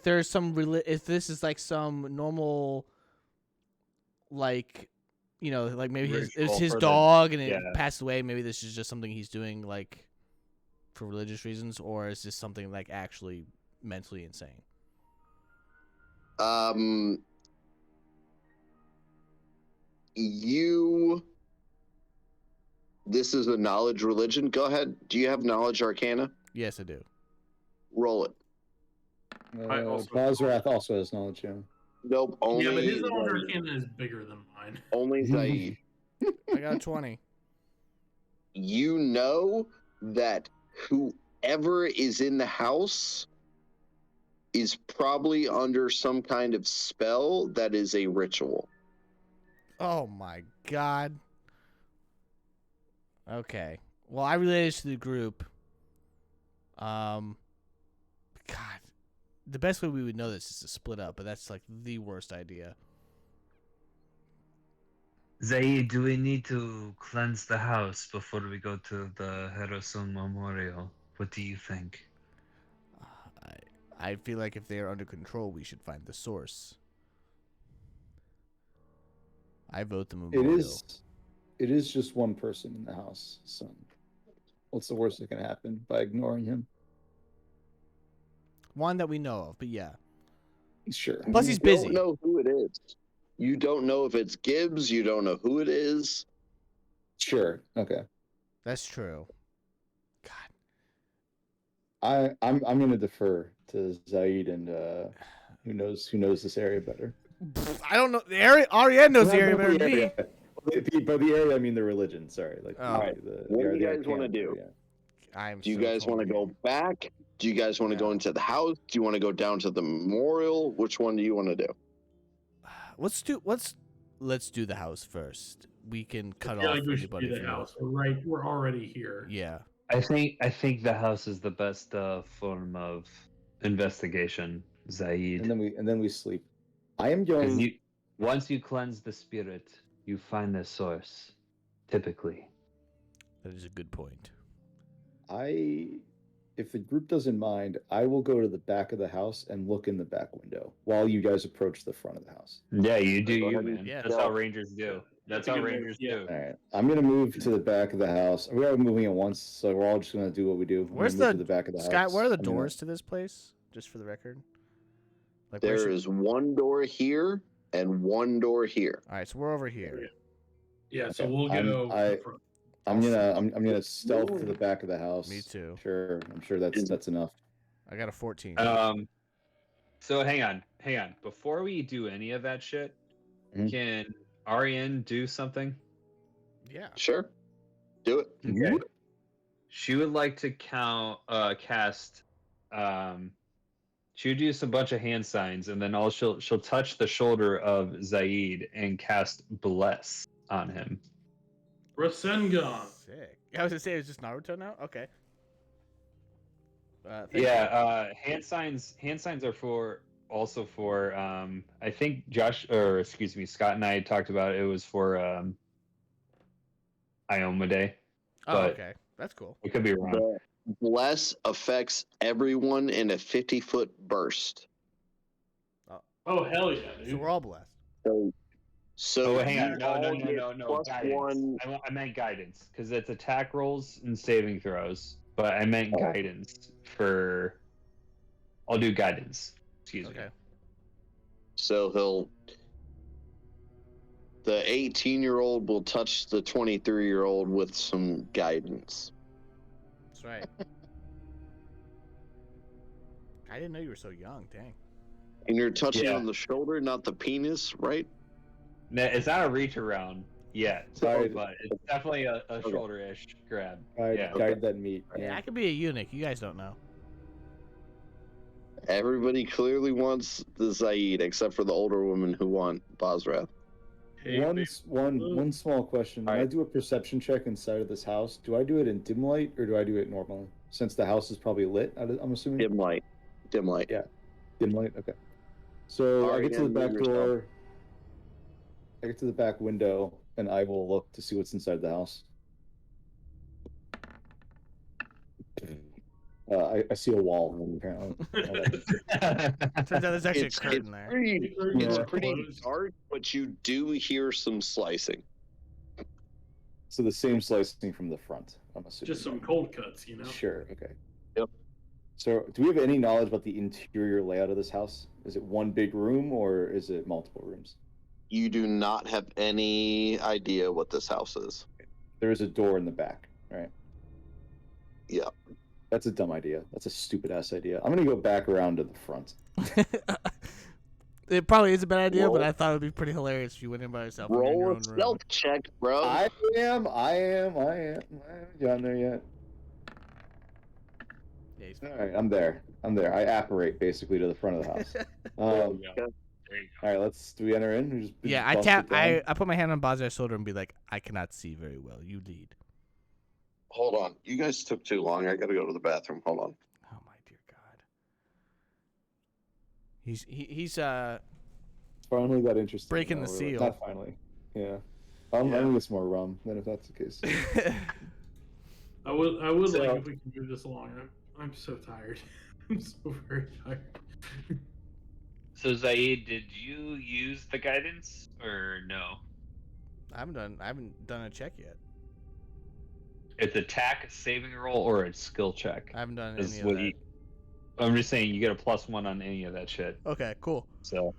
there's some if this is like some normal, like, you know, like maybe it was his dog and it passed away. Maybe this is just something he's doing like for religious reasons, or is this something like actually mentally insane? This is a knowledge religion. Go ahead. Do you have knowledge arcana? Yes, I do. Roll it. Bosrath also has knowledge, yeah. Nope. Only. Yeah, but his knowledge arcana is bigger than mine. Only Zaid. I got a 20. You know that whoever is in the house is probably under some kind of spell that is a ritual. Oh my god. Okay. Well, I related to the group. God. The best way we would know this is to split up, but that's like the worst idea. Zaid, do we need to cleanse the house before we go to the Harrowstone Memorial? What do you think? I feel like if they are under control, we should find the source. I vote the memorial. It is just one person in the house, son. What's the worst that can happen by ignoring him? One that we know of, but yeah. Sure. Plus, he's busy. You don't know who it is. You don't know if it's Gibbs. You don't know who it is. Sure. Okay. That's true. God. I'm going to defer to Zaid and who knows this area better. I don't know the area. Ariane knows the area better than me. By the area, I mean the religion. Sorry. Like, all right. What do you guys want to do? Do you guys want to go back? Do you guys want to go into the house? Do you want to go down to the memorial? Which one do you want to do? Let's do the house first. We can cut off Like we should anybody do from the house. We're already here. Yeah. I think the house is the best form of investigation, Zaid. And then we sleep. I am going. Once you cleanse the spirit, you find the source. Typically. That is a good point. If the group doesn't mind, I will go to the back of the house and look in the back window while you guys approach the front of the house. Yeah, you do you, man. Yeah. That's how Rangers do. That's how Rangers do. All right, I'm gonna move to the back of the house. We are moving at once, so we're all just gonna do what we do. Where's to the back of the Scott? house. Where are the doors to this place? Just for the record. Like There is one door here and one door here. All right, so we're over here. Yeah, so Okay. we'll go. I'm gonna stealth to the back of the house. Me too. Sure, I'm sure that's enough. I got a 14. So hang on. Before we do any of that shit, Mhm. can Ariane do something? Yeah. Sure. Do it. Okay. She would like to cast. She would use a bunch of hand signs, and then she'll touch the shoulder of Zaid and cast Bless on him. Rasengan. Sick. I was gonna say it's just Naruto now. Okay. Thank Yeah. Hand signs are also for. I think Scott and I talked about it. It was for Iomade. Oh, but- okay. That's cool. It could be wrong. The bless affects everyone in a 50-foot burst. Oh hell yeah, So dude. we're all blessed. So hang on. you all No. get plus Guidance. one. I meant guidance because it's attack rolls and saving throws. But I meant guidance for. I'll do guidance. Excuse me. Okay. So the 18-year-old will touch the 23-year-old with some guidance. That's right. I didn't know you were so young. Dang. And you're touching Yeah. on the shoulder, not the penis, right? No, it's not a reach around yet, Guide- but it's definitely a shoulder-ish grab. Yeah. Guide that meat. Yeah, I could be a eunuch. You guys don't know. Everybody clearly wants the Zaid, except for the older woman who want Bosrath. Hey, babe. One small question. When I do a perception check inside of this house, do I do it in dim light or do I do it normally? Since the house is probably lit, I'm assuming. Dim light. Yeah. Dim light. Okay. So I get to the back door. I get to the back window, and I will look to see what's inside the house. I see a wall, apparently. Turns out there's actually a It's curtain there. pretty, Yeah. it's pretty dark, but you do hear some slicing. So the same slicing from the front, I'm assuming. Just some cold cuts, you know. Sure, okay. Yep. So do we have any knowledge about the interior layout of this house? Is it one big room or is it multiple rooms? You do not have any idea what this house is. There is a door in the back, right? Yeah. That's a dumb idea. That's a stupid ass idea. I'm gonna go back around to the front. It probably is a bad idea, but Roll- I thought it would be pretty hilarious if you went in by yourself. and you're in your Roll a own room. stealth check, bro. I am. I haven't gotten there yet. Yeah, he's All right, I'm there. I apparate basically to the front of the house. There you go. All right, do we enter in? Or just Yeah, I bust tap. it down? I put my hand on Bazar's shoulder and be like, "I cannot see very well. You lead." Hold on. You guys took too long. I gotta go to the bathroom. Hold on. Oh my dear God. He's Finally got interested. Breaking now, the really. seal. Not finally. Yeah. I'm gonna get some more rum. Then if that's the case. I would So- like if we can move this along. I'm so tired. I'm so very tired. So Zaid, did you use the guidance or no? I haven't done a check yet. It's attack, saving roll, or a skill check. I haven't done Is any of what that. I'm just saying you get a +1 on any of that shit. Okay, cool. So,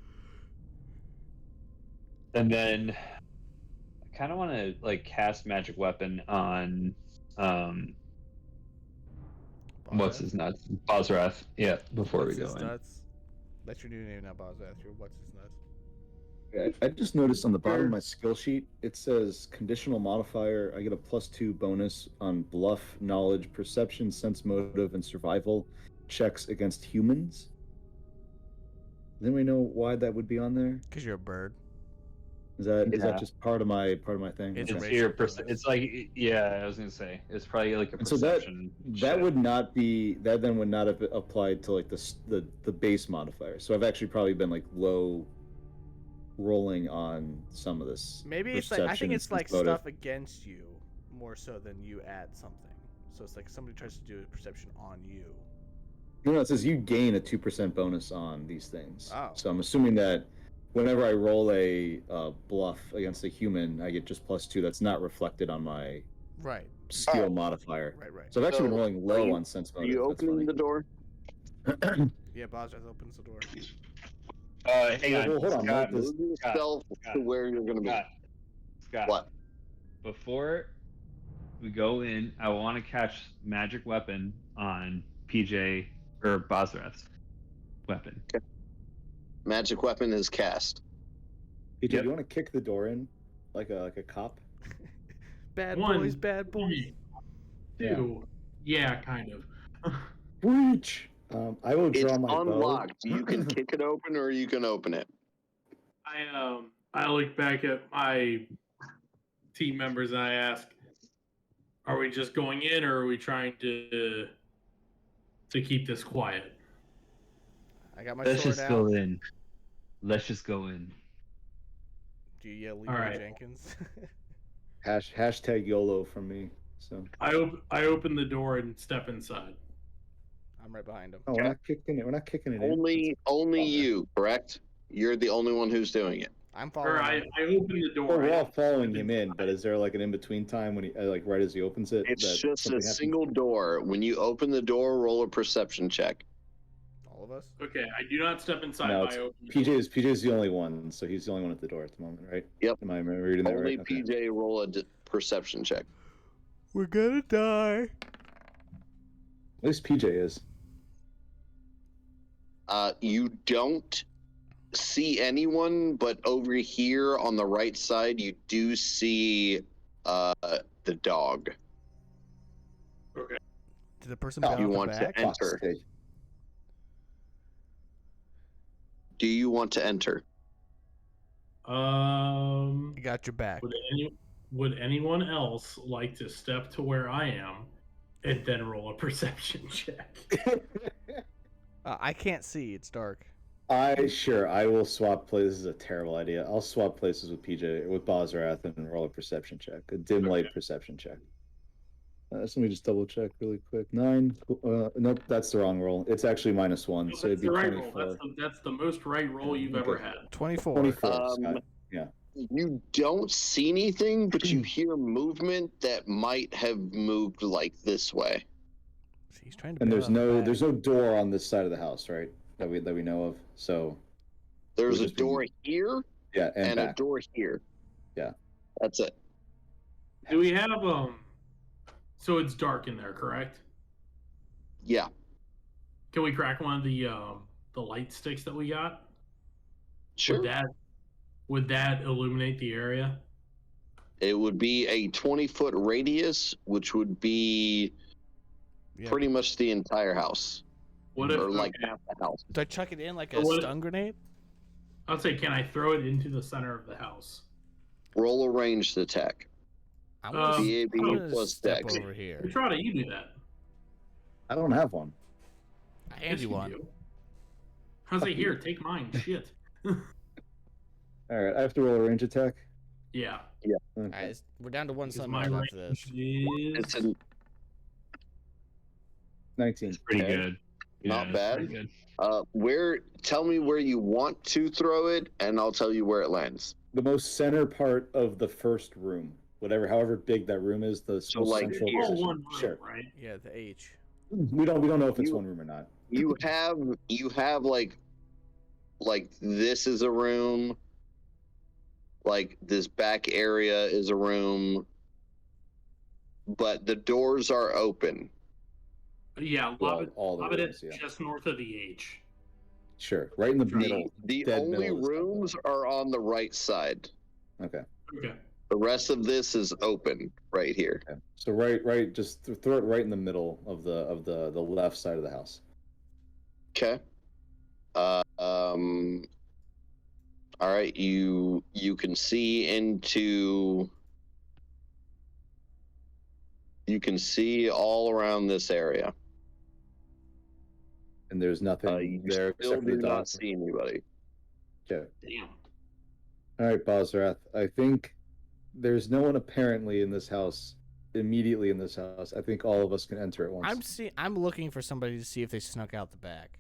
and then I kind of want to like cast magic weapon on what's his nuts, Bosrath. Yeah, before What's we his go in. nuts? That's your new name now, Bazrath. What's his nuts? I just noticed on the bottom of my skill sheet it says conditional modifier. I get a +2 bonus on bluff, knowledge, perception, sense motive, and survival checks against humans. Does anybody know why that would be on there? Because you're a bird. Is that Yeah. just part of my thing? It's It's racial your bonus. it's like I was gonna say it's probably like a And so that perception. that check. would not be that then would not have applied to like the base modifier. So I've actually probably been like low rolling on some of this. Maybe it's like I perception think and it's like sense motive. stuff against you more so than you add something. So it's like somebody tries to do a perception on you. No, it says you gain a 2% bonus on these things. Oh. So I'm assuming that whenever I roll a bluff against a human, I get just +2. That's not reflected on my Right, skill modifier. right. So I've actually been So, rolling low you- on sense Are motive. you That's opening the door? funny. Yeah, Bazrath opens the door. Hang on, Well, hold on, Scott, Mike, Move yourself Scott, to where you're gonna be. Scott. What? Before We go in. I want to catch magic weapon on PJ or Bosrath's weapon. Magic weapon is cast. PJ, Yep. do you want to kick the door in like a cop? Bad One, boys, bad boys. Two. Yeah, kind of. Breach. I will draw It's my unlocked. bow. You can kick it open or you can open it. I look back at my team members and I ask, "Are we just going in, or are we trying to keep this quiet?" I got my Let's sword just out. go in. Let's just go in. Do you yell Leroy All right. Jenkins? Hashtag YOLO from me. So. I open the door and step inside. I'm right behind him. Oh, we're not kicking it. We're not kicking it in. Only you, correct? You're the only one who's doing it. I'm Or following I him. open the door. Well, we're I all don't following step him in, inside. but is there like an in between time when he like right as he opens it? It's that just something a happens? single door. When you open the door, roll a perception check. All of us? Okay, I do not step inside No, my it's open. PJ's the only one, so he's the only one at the door at the moment, right? Yep. Am I reading that Only right? Okay. PJ roll a perception check. We're gonna die. At least PJ is. You don't see anyone, but over here on the right side, you do see the dog. Okay. Did the person Oh, bounce you the want to back? enter. Fuck's sake. Do you want to enter? I got your back. Would anyone else like to step to where I am and then roll a perception check? I can't see. It's dark. I will swap places. This is a terrible idea. I'll swap places with PJ with Bosrath and roll a perception check, a dim light perception check. Let me just double check really quick. 9. Nope, that's the wrong roll. It's actually -1, No, so it'd that's be the right 24. roll. That's the most right roll you've Okay. ever had. 24. 24. Scott. Yeah. You don't see anything, but you hear movement that might have moved like this way. See, he's trying to. And bail out the back. there's no door on this side of the house, right? That we know of. So There's Would a just be- door here yeah, and, and back. a door here. Yeah. That's it. Do we have So it's dark in there, correct? Yeah. Can we crack one of the light sticks that we got? Sure. Would that illuminate the area? It would be a 20-foot radius, which would be Yeah. pretty much the entire house. What if Or like half the house. Do I chuck it in like So a what- stun grenade? I'd say, can I throw it into the center of the house? Roll a ranged attack. I'm gonna, BAB I'm gonna plus step dex. over here. Try you do that. I don't have one. I hand Yes, you one. do. I was like, here, take mine. Shit. All right, I have to roll a range attack. Yeah. Okay. All right, we're down to one Because sun my knife after this. range It's is... an 19. It's pretty Okay. good. Not it's bad. pretty good. tell me where you want to throw it, and I'll tell you where it lands. The most center part of the first room, however big that room is, the So, most like, central here. all position. one room, Sure. right? Yeah, the H. We don't know if it's You- one room or not. You have like this is a room. Like this back area is a room. But the doors are open. Yeah, Well, all the lob it rooms, yeah. just north of the H. Sure, right in the middle. The dead only middle of this rooms are on the right side. Okay. Okay. The rest of this is open right here. Okay. So right, just throw it right in the middle of the left side of the house. Okay. All right. You can see into. You can see all around this area. And there's nothing You there still except for do the not dog. see anybody. Okay. Damn. All right, Bosrath. I think there's no one apparently in this house. Immediately in this house, I think all of us can enter at once. I'm looking for somebody to see if they snuck out the back.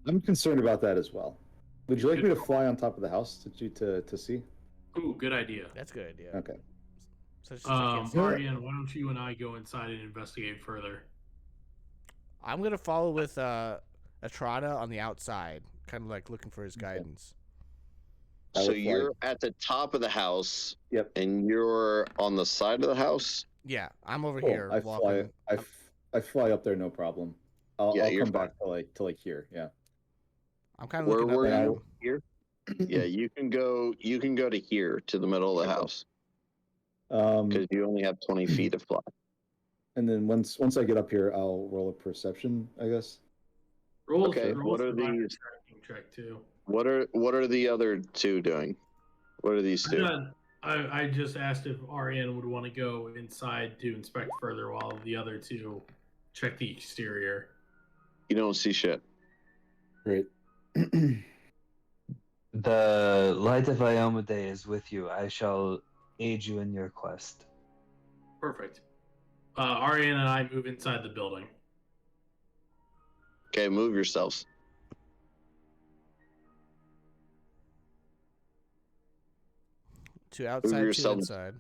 I'm concerned about that as well. Would you like me to fly on top of the house to see? Ooh, good idea. That's a good idea. Okay. So it's just I can't see. Carrion, why don't you and I go inside and investigate further? I'm gonna follow with Atrada on the outside, kind of like looking for his guidance. I So will fly. you're at the top of the house. Yep. And you're on the side of the house. Yeah, I'm over Cool. here I walking. I fly up there, no problem. I'll Yeah, I'll you're come fine. back to like here. Yeah. I'm kind of Where looking up were at you? him. Here. Yeah, you can go. You can go to here to the middle of the house because you only have 20 feet of fly. And then once I get up here, I'll roll a perception, I guess. Roll, Okay, roll what are survivor these? tracking check too. What are the other two doing? What are these two? I just asked if Ariane would want to go inside to inspect further while the other two check the exterior. You don't see shit. Great. The light of Iomade is with you. I shall aid you in your quest. Perfect. Ariane and I move inside the building. Okay, move yourselves. Two outside, two yourself. inside.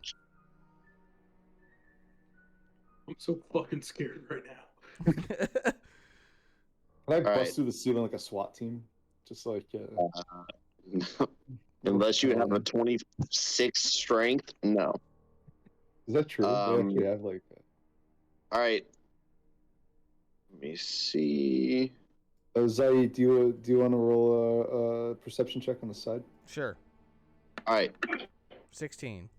I'm so fucking scared right now. Can I All bust right. through the ceiling like a SWAT team? Just like Unless you have a 26 strength, no. Is that true? They actually have like. All right. Let me see. Zaid, do you want to roll a perception check on the side? Sure. All right. 16.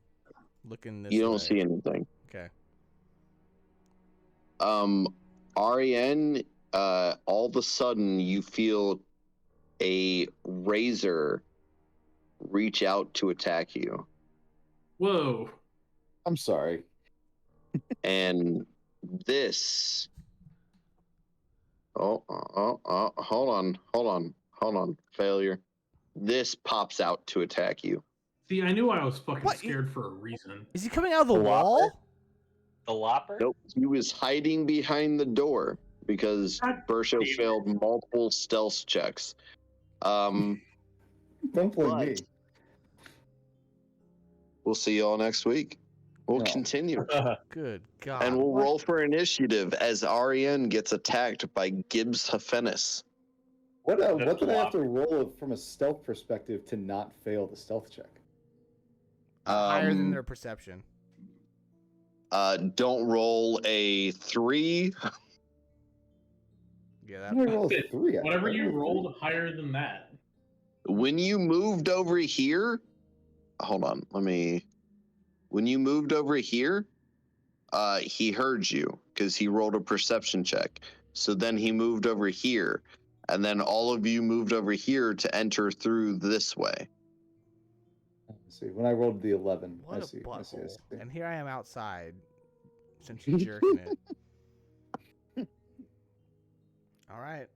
Looking this You don't way. see anything. Okay. Ariane, all of a sudden you feel a razor reach out to attack you. Whoa. I'm sorry. And this. Hold on. Failure. This pops out to attack you. See, I knew I was fucking What? scared for a reason. Is he coming out of the The Whopper? wall? The Lopper? Nope. He was hiding behind the door because God Bersho damn it. failed multiple stealth checks. Don't blame But- me. We'll see y'all next week. We'll No. continue. Good God. And we'll what? roll for initiative as Ariane gets attacked by Gibbs Hafenis. What That's did I have to Whopper. roll from a stealth perspective to not fail the stealth check? Higher than Um, their perception. Don't roll a 3. Yeah, How did I roll a Shit, 3? Whatever I you rolled a rolled higher than that. When you moved over here, hold on, when you moved over here, he heard you because he rolled a perception check. So then he moved over here, and then all of you moved over here to enter through this way. Let's see. When I rolled the 11, What I a see. butthole. And here I am outside since you're jerking it. All right.